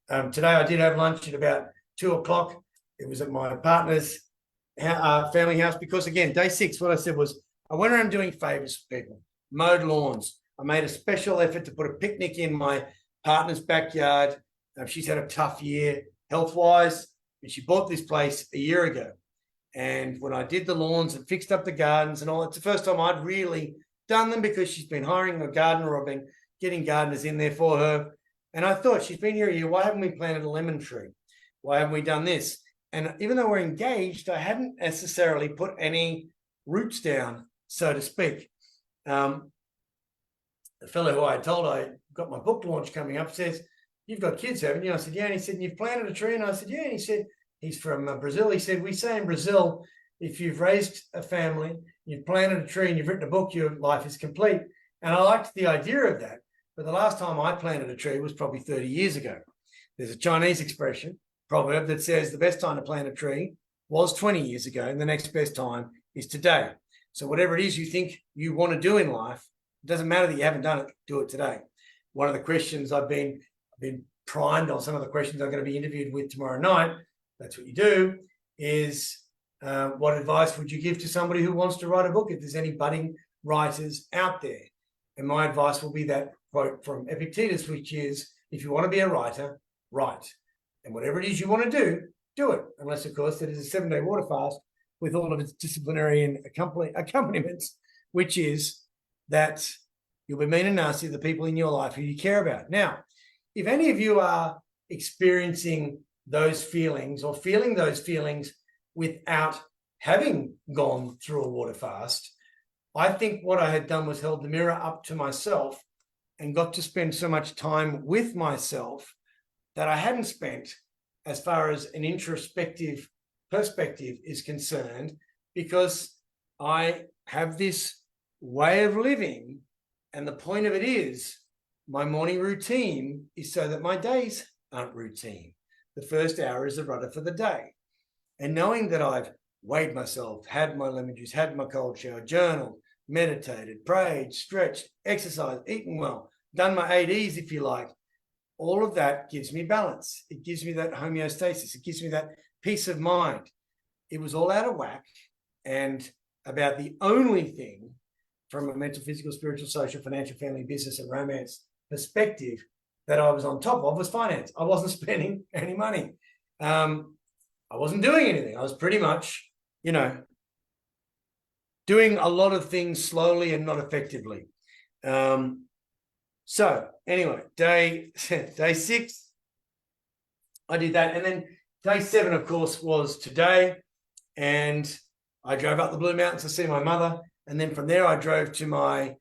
Today I did have lunch at about 2 o'clock. It was at my partner's family house because, again, day 6, what I said was I went around doing favors for people, mowed lawns. I made a special effort to put a picnic in my partner's backyard. She's had a tough year health-wise, and she bought this place a year ago. And when I did the lawns and fixed up the gardens and all, it's the first time I'd really done them because she's been hiring a gardener or I've been getting gardeners in there for her. And I thought, she's been here a year. Why haven't we planted a lemon tree? Why haven't we done this? And even though we're engaged, I hadn't necessarily put any roots down, so to speak. The fellow who I told I got my book launch coming up says, "You've got kids, haven't you?" I said, "Yeah." And he said, "You've planted a tree?" And I said, "Yeah." And he said, he's from Brazil. He said, "We say in Brazil, if you've raised a family, you've planted a tree and you've written a book, your life is complete." And I liked the idea of that. But the last time I planted a tree was probably 30 years ago. There's a Chinese expression, proverb, that says the best time to plant a tree was 20 years ago and the next best time is today. So whatever it is you think you want to do in life, it doesn't matter that you haven't done it, do it today. One of the questions I've been primed on, some of the questions I'm going to be interviewed with tomorrow night, that's what you do, is what advice would you give to somebody who wants to write a book if there's any budding writers out there? And my advice will be that quote from Epictetus, which is, if you want to be a writer, write. And whatever it is you want to do it. Unless, of course, it is a 7-day water fast with all of its disciplinary and accompaniments, which is that you'll be mean and nasty to the people in your life who you care about. Now, if any of you are experiencing those feelings or feeling those feelings without having gone through a water fast, I think what I had done was held the mirror up to myself and got to spend so much time with myself that I hadn't spent as far as an introspective perspective is concerned, because I have this way of living, and the point of it is my morning routine is so that my days aren't routine. The first hour is the rudder for the day. And knowing that I've weighed myself, had my lemon juice, had my cold shower, journaled, meditated, prayed, stretched, exercised, eaten well, done my 8Es, if you like, all of that gives me balance. It gives me that homeostasis. It gives me that peace of mind. It was all out of whack. And about the only thing from a mental, physical, spiritual, social, financial, family, business, and romance perspective that I was on top of was finance. I wasn't spending any money. I wasn't doing anything. I was pretty much, doing a lot of things slowly and not effectively. So anyway, day 6, I did that. And then day 7, of course, was today. And I drove up the Blue Mountains to see my mother. And then from there, I drove to my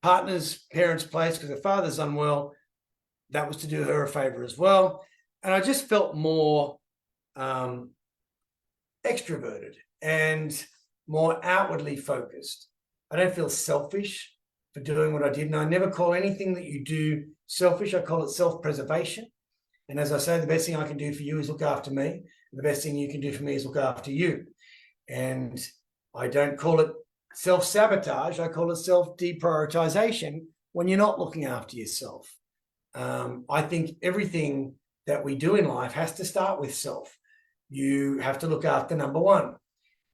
partner's parents' place because her father's unwell. That was to do her a favor as well. And I just felt more extroverted and more outwardly focused. I don't feel selfish for doing what I did. And I never call anything that you do selfish. I call it self-preservation. And as I say, the best thing I can do for you is look after me. And the best thing you can do for me is look after you. And I don't call it self-sabotage. I call it self-deprioritization when you're not looking after yourself. I think everything that we do in life has to start with self. You have to look after number one.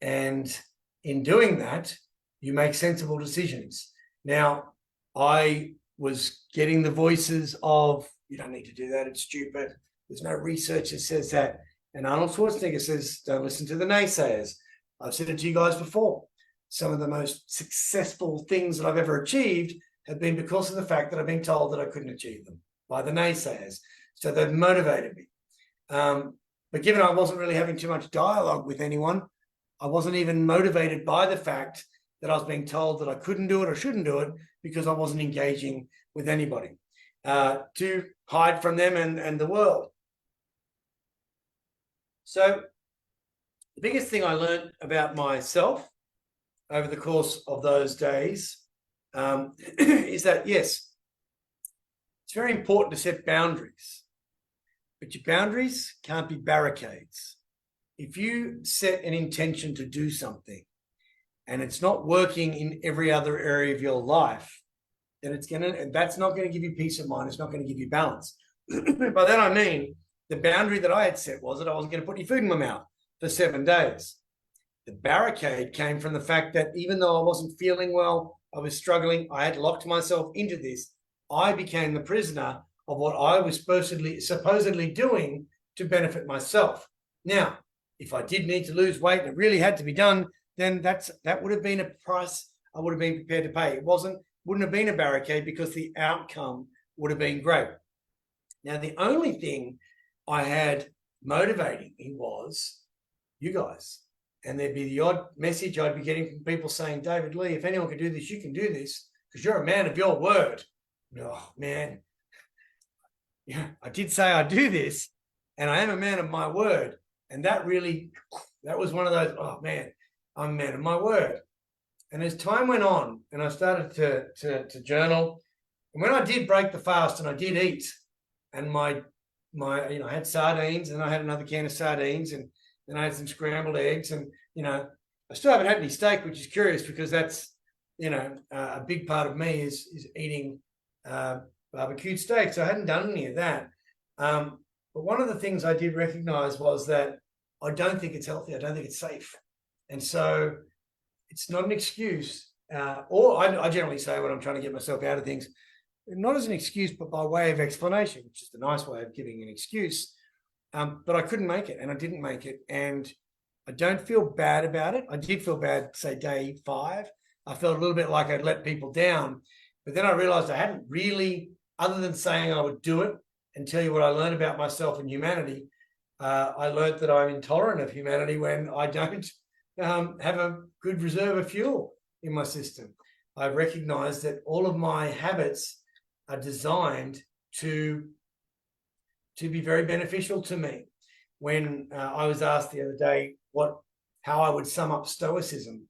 And in doing that, you make sensible decisions. Now, I was getting the voices of, you don't need to do that, it's stupid. There's no research that says that. And Arnold Schwarzenegger says, don't listen to the naysayers. I've said it to you guys before. Some of the most successful things that I've ever achieved have been because of the fact that I've been told that I couldn't achieve them by the naysayers. So they've motivated me. But given I wasn't really having too much dialogue with anyone, I wasn't even motivated by the fact that I was being told that I couldn't do it or shouldn't do it because I wasn't engaging with anybody to hide from them and the world. So the biggest thing I learned about myself over the course of those days is that, yes, it's very important to set boundaries, but your boundaries can't be barricades. If you set an intention to do something and it's not working in every other area of your life, then that's not going to give you peace of mind. It's not going to give you balance. By that I mean, the boundary that I had set was that I wasn't going to put any food in my mouth. for 7 days. The barricade came from the fact that even though I wasn't feeling well, I was struggling, I had locked myself into this. I became the prisoner of what I was supposedly doing to benefit myself. Now, if I did need to lose weight and it really had to be done, then that would have been a price I would have been prepared to pay. It wouldn't have been a barricade because the outcome would have been great. Now, the only thing I had motivating me was you guys. And there'd be the odd message I'd be getting from people saying, David Lee, if anyone can do this, you can do this because you're a man of your word. Oh, man. Yeah, I did say I'd do this and I am a man of my word. And that was one of those, oh, man, I'm a man of my word. And as time went on and I started to journal, and when I did break the fast and I did eat, and I had sardines and I had another can of sardines and then I had some scrambled eggs and, I still haven't had any steak, which is curious because that's, a big part of me is eating barbecued steak. So I hadn't done any of that. But one of the things I did recognize was that I don't think it's healthy. I don't think it's safe. And so it's not an excuse. Or I generally say when I'm trying to get myself out of things, not as an excuse, but by way of explanation, which is the nice way of giving an excuse. But I couldn't make it and I didn't make it. And I don't feel bad about it. I did feel bad, say, day 5. I felt a little bit like I'd let people down. But then I realized I hadn't really, other than saying I would do it and tell you what I learned about myself and humanity, I learned that I'm intolerant of humanity when I don't have a good reserve of fuel in my system. I recognize that all of my habits are designed to be very beneficial to me. When I was asked the other day how I would sum up Stoicism,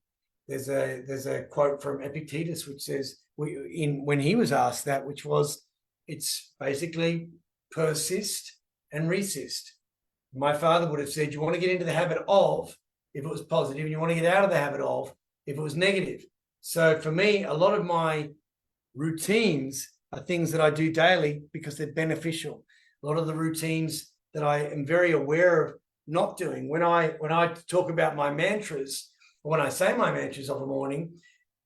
there's a quote from Epictetus which says, when he was asked that, which was, it's basically persist and resist. My father would have said, you want to get into the habit of, if it was positive, and you want to get out of the habit of, if it was negative. So for me, a lot of my routines are things that I do daily because they're beneficial. A lot of the routines that I am very aware of not doing. When I talk about my mantras, or when I say my mantras of a morning,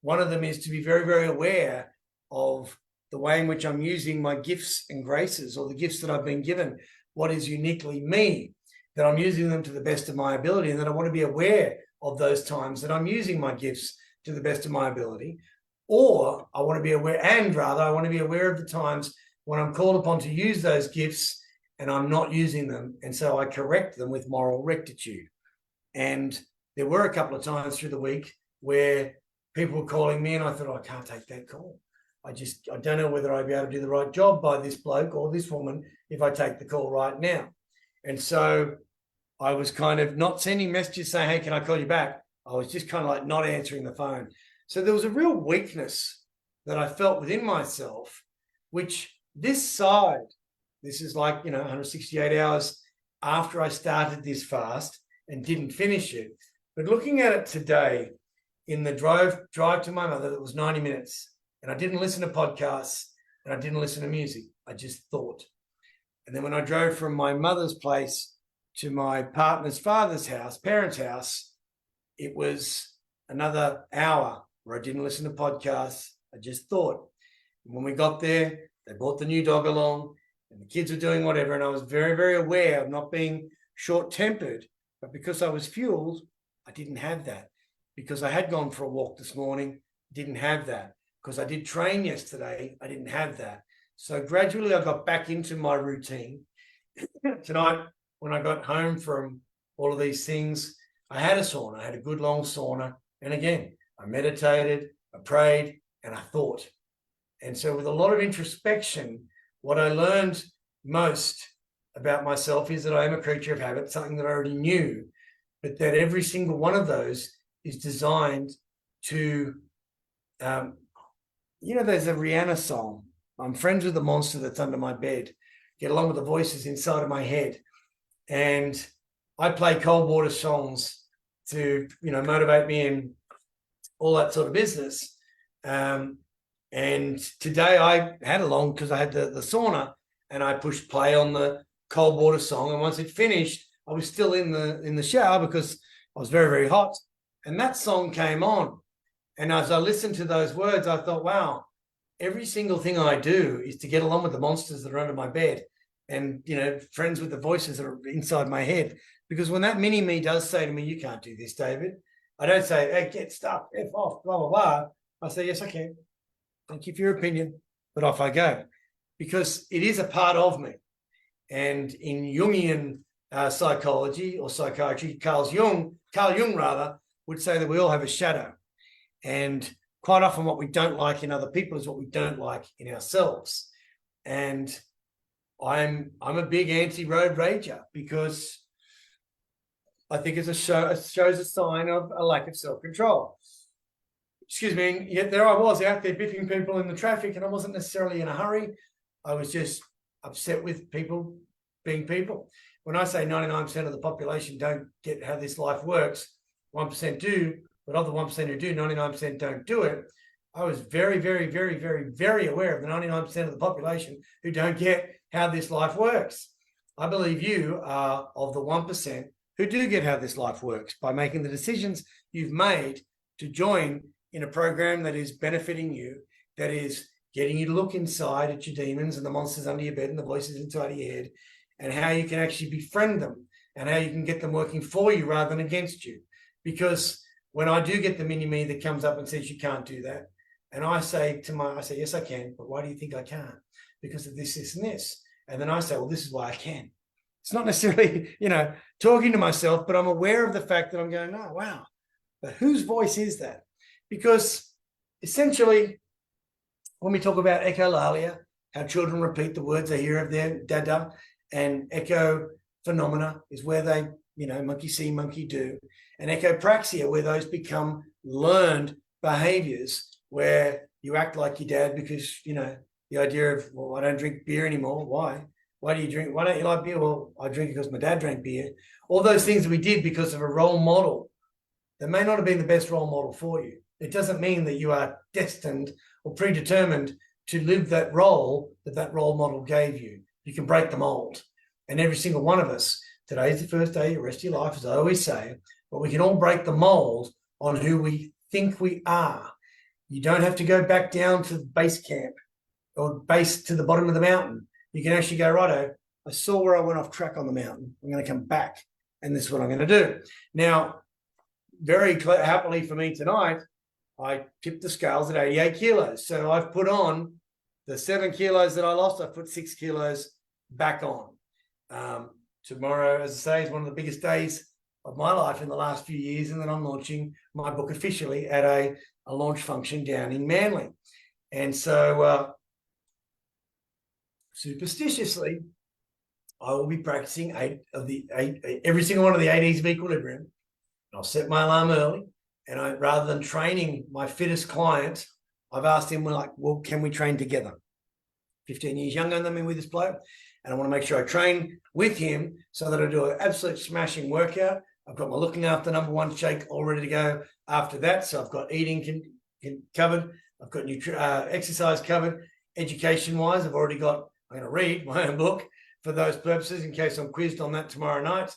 one of them is to be very, very aware of the way in which I'm using my gifts and graces, or the gifts that I've been given, what is uniquely me, that I'm using them to the best of my ability, and that I want to be aware of those times that I'm using my gifts to the best of my ability. Or I want to be aware, I want to be aware of the times when I'm called upon to use those gifts and I'm not using them. And so I correct them with moral rectitude. And there were a couple of times through the week where people were calling me and I thought, I can't take that call. I don't know whether I'd be able to do the right job by this bloke or this woman if I take the call right now. And so I was kind of not sending messages saying, hey, can I call you back? I was just kind of like not answering the phone. So there was a real weakness that I felt within myself, which this is like, 168 hours after I started this fast and didn't finish it. But looking at it today, in the drive to my mother, that was 90 minutes, and I didn't listen to podcasts and I didn't listen to music. I just thought. And then when I drove from my mother's place to my partner's parents' house, it was another hour where I didn't listen to podcasts. I just thought. And when we got there, they brought the new dog along and the kids were doing whatever. And I was very, very aware of not being short-tempered. But because I was fueled, I didn't have that. Because I had gone for a walk this morning, didn't have that. Because I did train yesterday, I didn't have that. So gradually I got back into my routine. Tonight, when I got home from all of these things, I had a sauna. I had a good long sauna. And again, I meditated, I prayed, and I thought. And so with a lot of introspection, what I learned most about myself is that I am a creature of habit, something that I already knew, but that every single one of those is designed to, there's a Rihanna song, I'm friends with the monster that's under my bed, get along with the voices inside of my head. And I play cold water songs to, motivate me and all that sort of business. And today I had along because I had the sauna and I pushed play on the cold water song. And once it finished, I was still in the shower because I was very, very hot. And that song came on. And as I listened to those words, I thought, wow, every single thing I do is to get along with the monsters that are under my bed and, friends with the voices that are inside my head. Because when that mini me does say to me, you can't do this, David, I don't say, hey, get stuck, F off, blah, blah, blah. I say, yes, I can. Thank you for your opinion, but off I go. Because it is a part of me. And in Jungian psychology or psychiatry, Carl Jung would say that we all have a shadow. And quite often what we don't like in other people is what we don't like in ourselves. And I'm a big anti-road rager because I think it shows a sign of a lack of self-control. Excuse me, yet there I was out there biffing people in the traffic, and I wasn't necessarily in a hurry. I was just upset with people being people. When I say 99% of the population don't get how this life works, 1% do, but of the 1% who do, 99% don't do it. I was very, very, very, very, very aware of the 99% of the population who don't get how this life works. I believe you are of the 1% who do get how this life works by making the decisions you've made to join in a program that is benefiting you, that is getting you to look inside at your demons and the monsters under your bed and the voices inside your head, and how you can actually befriend them and how you can get them working for you rather than against you. Because when I do get the mini-me that comes up and says, you can't do that, and I say, yes, I can, but why do you think I can't? Because of this, this, and this. And then I say, well, this is why I can. It's not necessarily, talking to myself, but I'm aware of the fact that I'm going, oh, wow, but whose voice is that? Because essentially, when we talk about echolalia, how children repeat the words they hear of their dada, and echo phenomena is where they, monkey see, monkey do, and echopraxia, where those become learned behaviors where you act like your dad because, the idea of, well, I don't drink beer anymore. Why? Why do you drink? Why don't you like beer? Well, I drink it because my dad drank beer. All those things that we did because of a role model that may not have been the best role model for you. It doesn't mean that you are destined or predetermined to live that role that role model gave you. You can break the mold. And every single one of us, today is the first day of the rest of your life, as I always say, but we can all break the mold on who we think we are. You don't have to go back down to the base camp or base to the bottom of the mountain. You can actually go, righto, I saw where I went off track on the mountain. I'm going to come back, and this is what I'm going to do. Now, very happily for me tonight, I tipped the scales at 88 kilos. So I've put on the 7 kilos that I lost. I put 6 kilos back on. Tomorrow, as I say, is one of the biggest days of my life in the last few years, and then I'm launching my book officially at a launch function down in Manly. And so superstitiously, I will be practicing every single one of the 8 E's of equilibrium. I'll set my alarm early, and rather than training my fittest client, I've asked him, well, can we train together? 15 years younger than me with this bloke, and I want to make sure I train with him so that I do an absolute smashing workout. I've got my looking after number 1 shake all ready to go after that. So I've got eating covered. I've got exercise covered. Education-wise, I'm going to read my own book for those purposes in case I'm quizzed on that tomorrow night.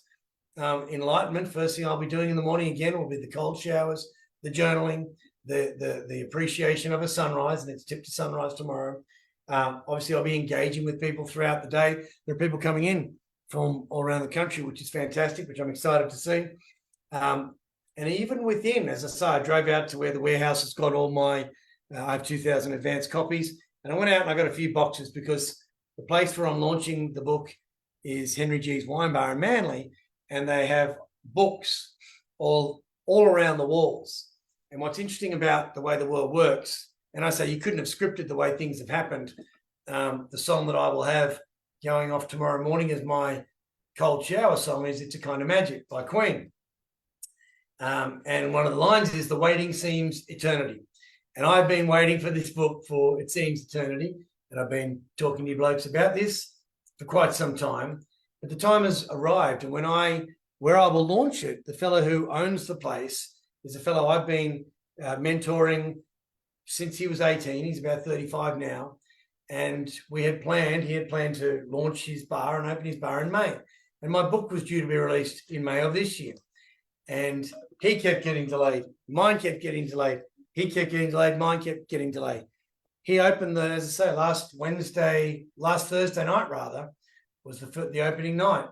Enlightenment, first thing I'll be doing in the morning again will be the cold showers, the journaling, the appreciation of a sunrise, and it's tipped to sunrise tomorrow. Obviously, I'll be engaging with people throughout the day. There are people coming in from all around the country, which is fantastic, which I'm excited to see. And even within, as I say, I drove out to where the warehouse has got all my, I have 2,000 advanced copies, and I went out and I got a few boxes because the place where I'm launching the book is Henry G's Wine Bar in Manly, and they have books all around the walls. And what's interesting about the way the world works, and I say you couldn't have scripted the way things have happened. The song that I will have going off tomorrow morning as my cold shower song is It's a Kind of Magic by Queen. And one of the lines is, the waiting seems eternity. And I've been waiting for this book for, it seems, eternity. And I've been talking to you blokes about this for quite some time. But the time has arrived. And where I will launch it, the fellow who owns the place is a fellow I've been mentoring since he was 18. He's about 35 now. And he had planned to launch his bar and open his bar in May. And my book was due to be released in May of this year. And he kept getting delayed. Mine kept getting delayed. He kept getting delayed. Mine kept getting delayed. He opened as I say, last Thursday night rather, was the opening night.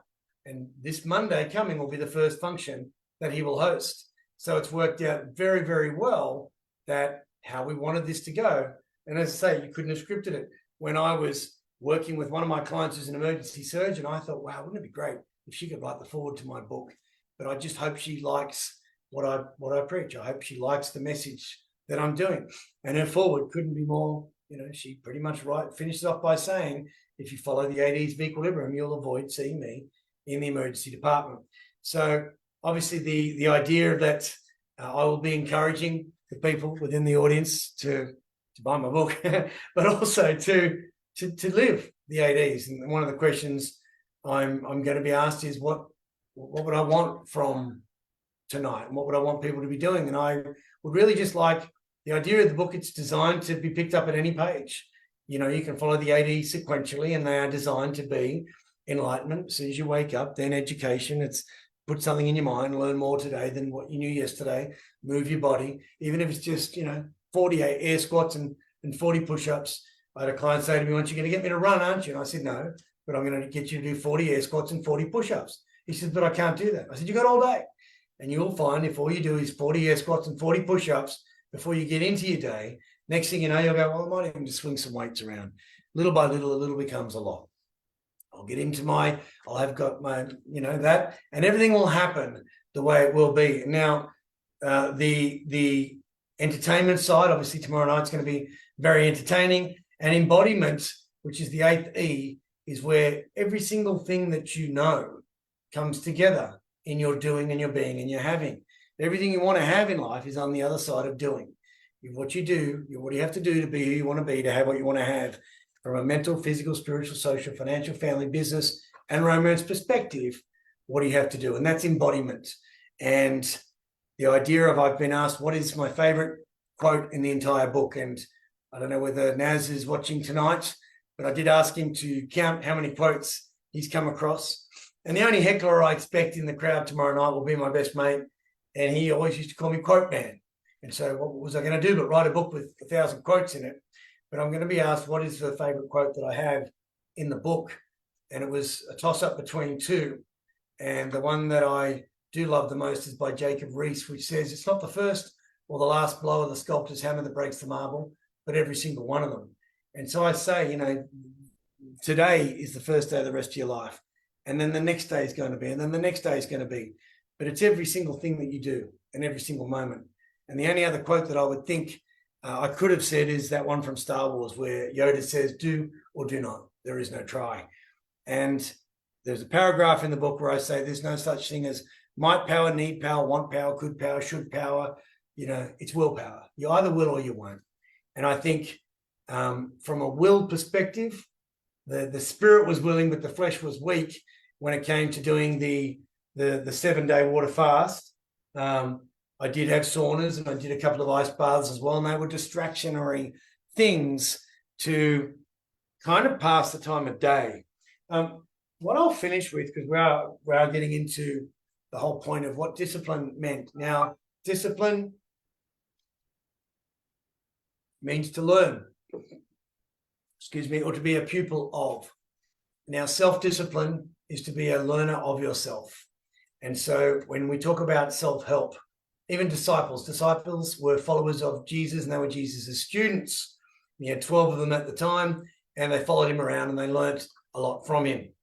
And this Monday coming will be the first function that he will host. So it's worked out very, very well that how we wanted this to go. And as I say, you couldn't have scripted it. When I was working with one of my clients who's an emergency surgeon, I thought, wow, wouldn't it be great if she could write the foreword to my book? But I just hope she likes what I preach. I hope she likes the message that I'm doing. And her foreword couldn't be more, she pretty much finishes off by saying, if you follow the 8 E's of equilibrium, you'll avoid seeing me in the emergency department. So obviously the idea that I will be encouraging the people within the audience to buy my book, but also to live the 8 E's. And one of the questions I'm going to be asked is what would I want from tonight, and what would I want people to be doing? And I would really just like the idea of the book. It's designed to be picked up at any page. You can follow the 8 E's sequentially, and they are designed to be enlightenment as soon as you wake up, then education. It's put something in your mind, learn more today than what you knew yesterday, move your body, even if it's just 48 air squats and 40 push-ups. I had a client say to me once, "You're going to get me to run, aren't you?" And I said, "No, but I'm going to get you to do 40 air squats and 40 push-ups." He said, "But I can't do that." I said, "You got all day." And you'll find if all you do is 40 air squats and 40 push-ups before you get into your day, next thing you know, you'll go, "Well, I might even just swing some weights around." Little by little, a little becomes a lot. I'll get into I'll have got my, that, and everything will happen the way it will be. Now, the entertainment side, obviously tomorrow night's going to be very entertaining. And embodiment, which is the 8th E, is where every single thing that comes together in your doing and your being and your having. Everything you want to have in life is on the other side of doing. What you do, what you have to do to be who you want to be, to have what you want to have, from a mental, physical, spiritual, social, financial, family, business, and romance perspective. What do you have to do? And that's embodiment. And the idea of, I've been asked, what is my favorite quote in the entire book? And I don't know whether Naz is watching tonight, but I did ask him to count how many quotes he's come across. And the only heckler I expect in the crowd tomorrow night will be my best mate. And he always used to call me Quote Man. And so what was I going to do but write a book with 1,000 quotes in it? But I'm going to be asked, what is the favorite quote that I have in the book? And it was a toss-up between two. And the one that I do love the most is by Jacob Riis, which says, "It's not the first or the last blow of the sculptor's hammer that breaks the marble, but every single one of them." And so I say, today is the first day of the rest of your life. And then the next day is going to be, and then the next day is going to be. But it's every single thing that you do and every single moment. And the only other quote that I would think I could have said is that one from Star Wars where Yoda says, "Do or do not. There is no try." And there's a paragraph in the book where I say there's no such thing as might power, need power, want power, could power, should power. It's willpower. You either will or you won't. And I think from a will perspective, the spirit was willing, but the flesh was weak when it came to doing the 7-day water fast. I did have saunas and I did a couple of ice baths as well, and they were distractionary things to kind of pass the time of day. What I'll finish with, because we are getting into the whole point of what discipline meant. Now, discipline means to learn, or to be a pupil of. Now, self-discipline is to be a learner of yourself. And so when we talk about self-help, even disciples were followers of Jesus, and they were Jesus' students. He had 12 of them at the time, and they followed him around and they learned a lot from him.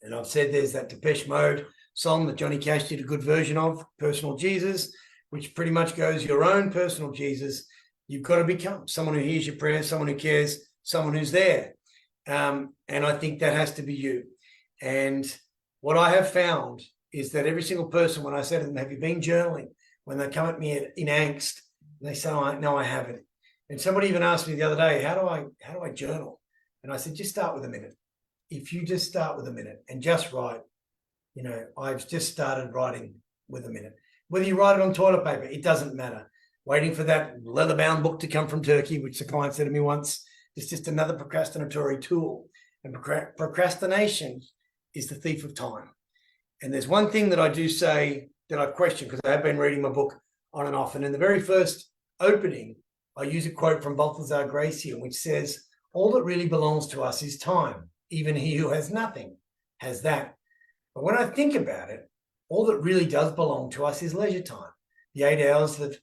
And I've said there's that Depeche Mode song that Johnny Cash did a good version of, Personal Jesus, which pretty much goes, your own personal Jesus. You've got to become someone who hears your prayers, someone who cares, someone who's there. And I think that has to be you. And what I have found is that every single person, when I say to them, "Have you been journaling?" When they come at me in angst, they say, "No, I haven't." And somebody even asked me the other day, how do I journal? And I said, just start with a minute. If you just start with a minute and just write, I've just started writing with a minute. Whether you write it on toilet paper, it doesn't matter. Waiting for that leather-bound book to come from Turkey, which the client said to me once, is just another procrastinatory tool. And procrastination is the thief of time. And there's one thing that I do say that I question, because I have been reading my book on and off. And in the very first opening, I use a quote from Balthazar Gracian, which says, all that really belongs to us is time. Even he who has nothing has that. But when I think about it, all that really does belong to us is leisure time. The 8 hours of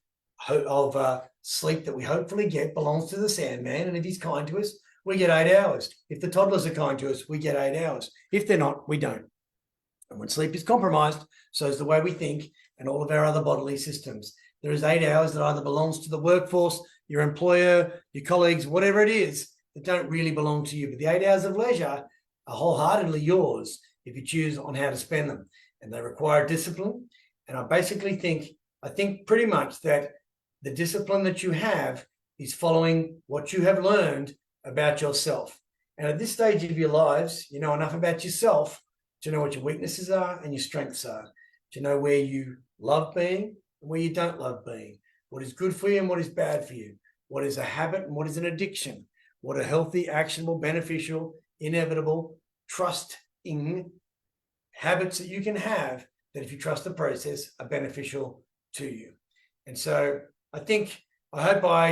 sleep that we hopefully get belongs to the Sandman. And if he's kind to us, we get 8 hours. If the toddlers are kind to us, we get 8 hours. If they're not, we don't. And when sleep is compromised, so is the way we think and all of our other bodily systems. There is 8 hours that either belongs to the workforce, your employer, your colleagues, whatever it is, that don't really belong to you. But the 8 hours of leisure are wholeheartedly yours if you choose on how to spend them. And they require discipline. And I think pretty much that the discipline that you have is following what you have learned about yourself. And at this stage of your lives, you know enough about yourself to know what your weaknesses are and your strengths are, to know where you love being and where you don't love being, what is good for you and what is bad for you, what is a habit and what is an addiction, what are healthy, actionable, beneficial, inevitable, trusting habits that you can have that if you trust the process are beneficial to you. And so I hope I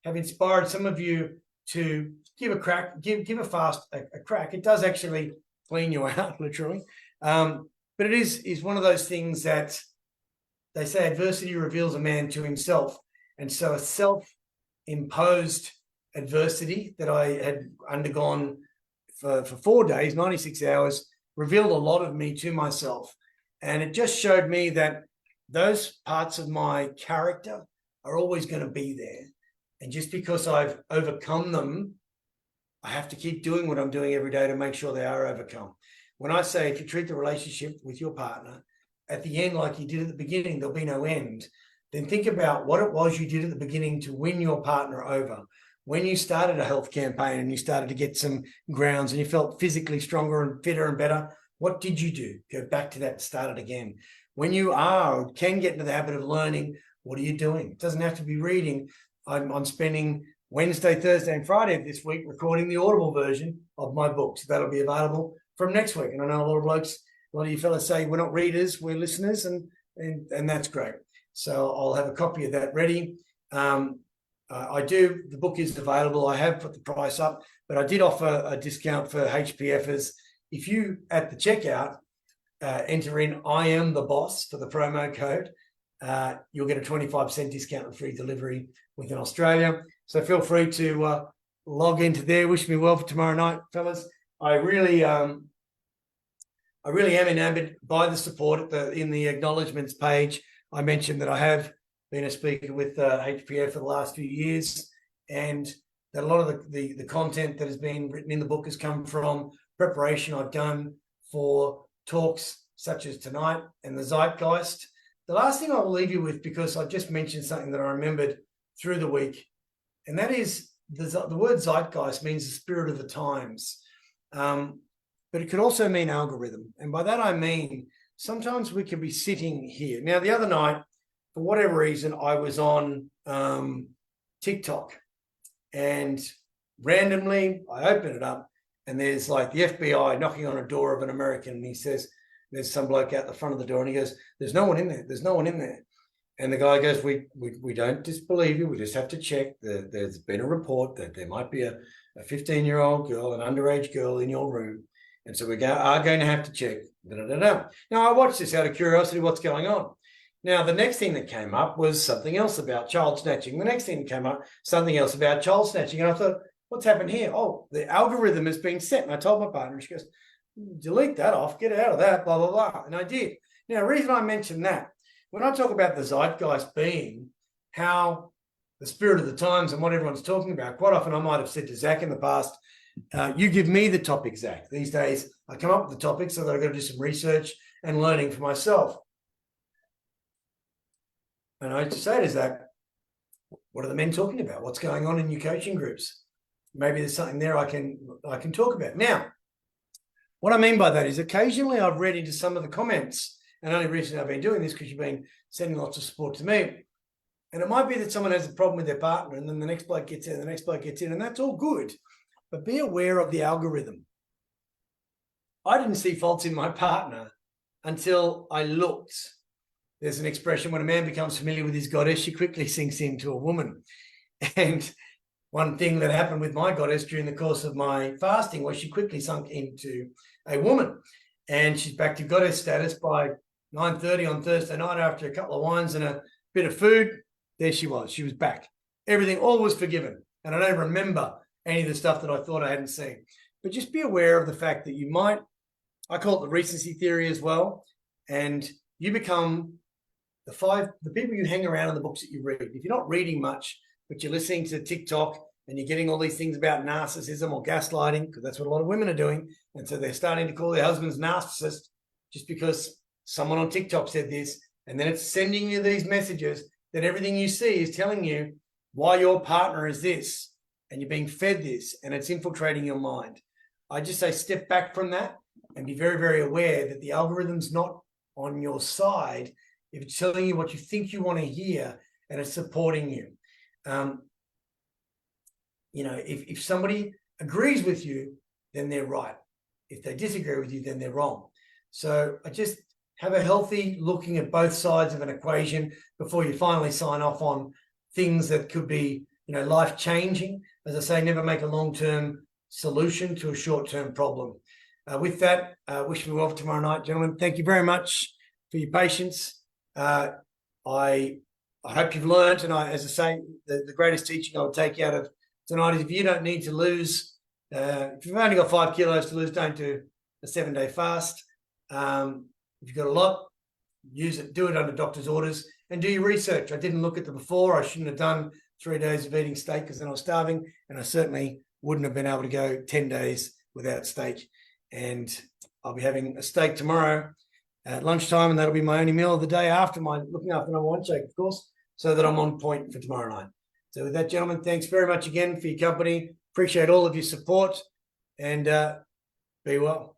have inspired some of you to give a crack, give a fast a crack. It does actually clean you out, literally. But it is one of those things that they say adversity reveals a man to himself. And so a self-imposed adversity that I had undergone for 4 days, 96 hours, revealed a lot of me to myself. And it just showed me that those parts of my character are always going to be there. And just because I've overcome them, I have to keep doing what I'm doing every day to make sure they are overcome. When I say if you treat the relationship with your partner at the end like you did at the beginning, there'll be no end, then think about what it was you did at the beginning to win your partner over. When you started a health campaign and you started to get some grounds and you felt physically stronger and fitter and better, what did you do? Go back to that and start it again. When you can get into the habit of learning, what are you doing? It doesn't have to be reading. I'm spending Wednesday, Thursday, and Friday of this week recording the Audible version of my book. So that'll be available from next week. And I know a lot of you fellas say we're not readers, we're listeners, and that's great. So I'll have a copy of that ready. The book is available. I have put the price up, but I did offer a discount for HPFers. If you, at the checkout, enter in I am the boss for the promo code, you'll get a 25% discount and free delivery within Australia. So feel free to log into there. Wish me well for tomorrow night, fellas. I really am enamored by the support. In the acknowledgements page, I mentioned that I have been a speaker with HPF for the last few years, and that a lot of the content that has been written in the book has come from preparation I've done for talks such as tonight and the Zeitgeist. The last thing I will leave you with, because I just mentioned something that I remembered through the week, and that is the word Zeitgeist means the spirit of the times, but it could also mean algorithm. And by that I mean sometimes we can be sitting here. Now, the other night, for whatever reason, I was on TikTok, and randomly I open it up and there's like the FBI knocking on a door of an American, and he says, there's some bloke out the front of the door, and he goes, there's no one in there. There's no one in there. And the guy goes, we don't disbelieve you. We just have to check. There's been a report that there might be a 15-year-old girl, an underage girl in your room. And so we are going to have to check. Now, I watched this out of curiosity, what's going on. Now, the next thing that came up was something else about child snatching. The next thing that came up, something else about child snatching. And I thought, what's happened here? Oh, the algorithm has been set. And I told my partner, and she goes, delete that off, get out of that, blah, blah, blah. And I did. Now, the reason I mentioned that, when I talk about the zeitgeist being how the spirit of the times and what everyone's talking about, quite often I might have said to Zach in the past, you give me the topic, Zach. These days, I come up with the topic so that I've got to do some research and learning for myself. And I just say to Zach, what are the men talking about? What's going on in your coaching groups? Maybe there's something there I can talk about. Now, what I mean by that is occasionally I've read into some of the comments, and only recently I've been doing this because you've been sending lots of support to me. And it might be that someone has a problem with their partner, and then the next bloke gets in, the next bloke gets in, and that's all good. But be aware of the algorithm. I didn't see faults in my partner until I looked. There's an expression, when a man becomes familiar with his goddess, she quickly sinks into a woman. And one thing that happened with my goddess during the course of my fasting was she quickly sunk into a woman. And she's back to goddess status by 9:30 on Thursday night after a couple of wines and a bit of food. There she was. She was back. Everything, all was forgiven. And I don't remember any of the stuff that I thought I hadn't seen. But just be aware of the fact that you might, I call it the recency theory as well, and you become the people you hang around and the books that you read. If you're not reading much, but you're listening to TikTok and you're getting all these things about narcissism or gaslighting, because that's what a lot of women are doing, and so they're starting to call their husbands narcissists just because someone on TikTok said this, and then it's sending you these messages that everything you see is telling you why your partner is this, and you're being fed this, and it's infiltrating your mind. I just say step back from that and be very, very aware that the algorithm's not on your side if it's telling you what you think you want to hear and it's supporting you. If somebody agrees with you, then they're right. If they disagree with you, then they're wrong. So I just have a healthy looking at both sides of an equation before you finally sign off on things that could be, life-changing. As I say, never make a long-term solution to a short-term problem. With that, wish me well for tomorrow night, gentlemen. Thank you very much for your patience. I hope you've learned, and as I say, the greatest teaching I would take out of tonight is if you don't need to lose, if you've only got 5 kilos to lose, don't do a 7-day fast. If you've got a lot, use it, do it under doctor's orders, and do your research. I didn't look at them before. I shouldn't have done 3 days of eating steak because then I was starving, and I certainly wouldn't have been able to go 10 days without steak. And I'll be having a steak tomorrow at lunchtime, and that'll be my only meal of the day after my looking after number one shake, of course, so that I'm on point for tomorrow night. So with that, gentlemen, thanks very much again for your company. Appreciate all of your support, and be well.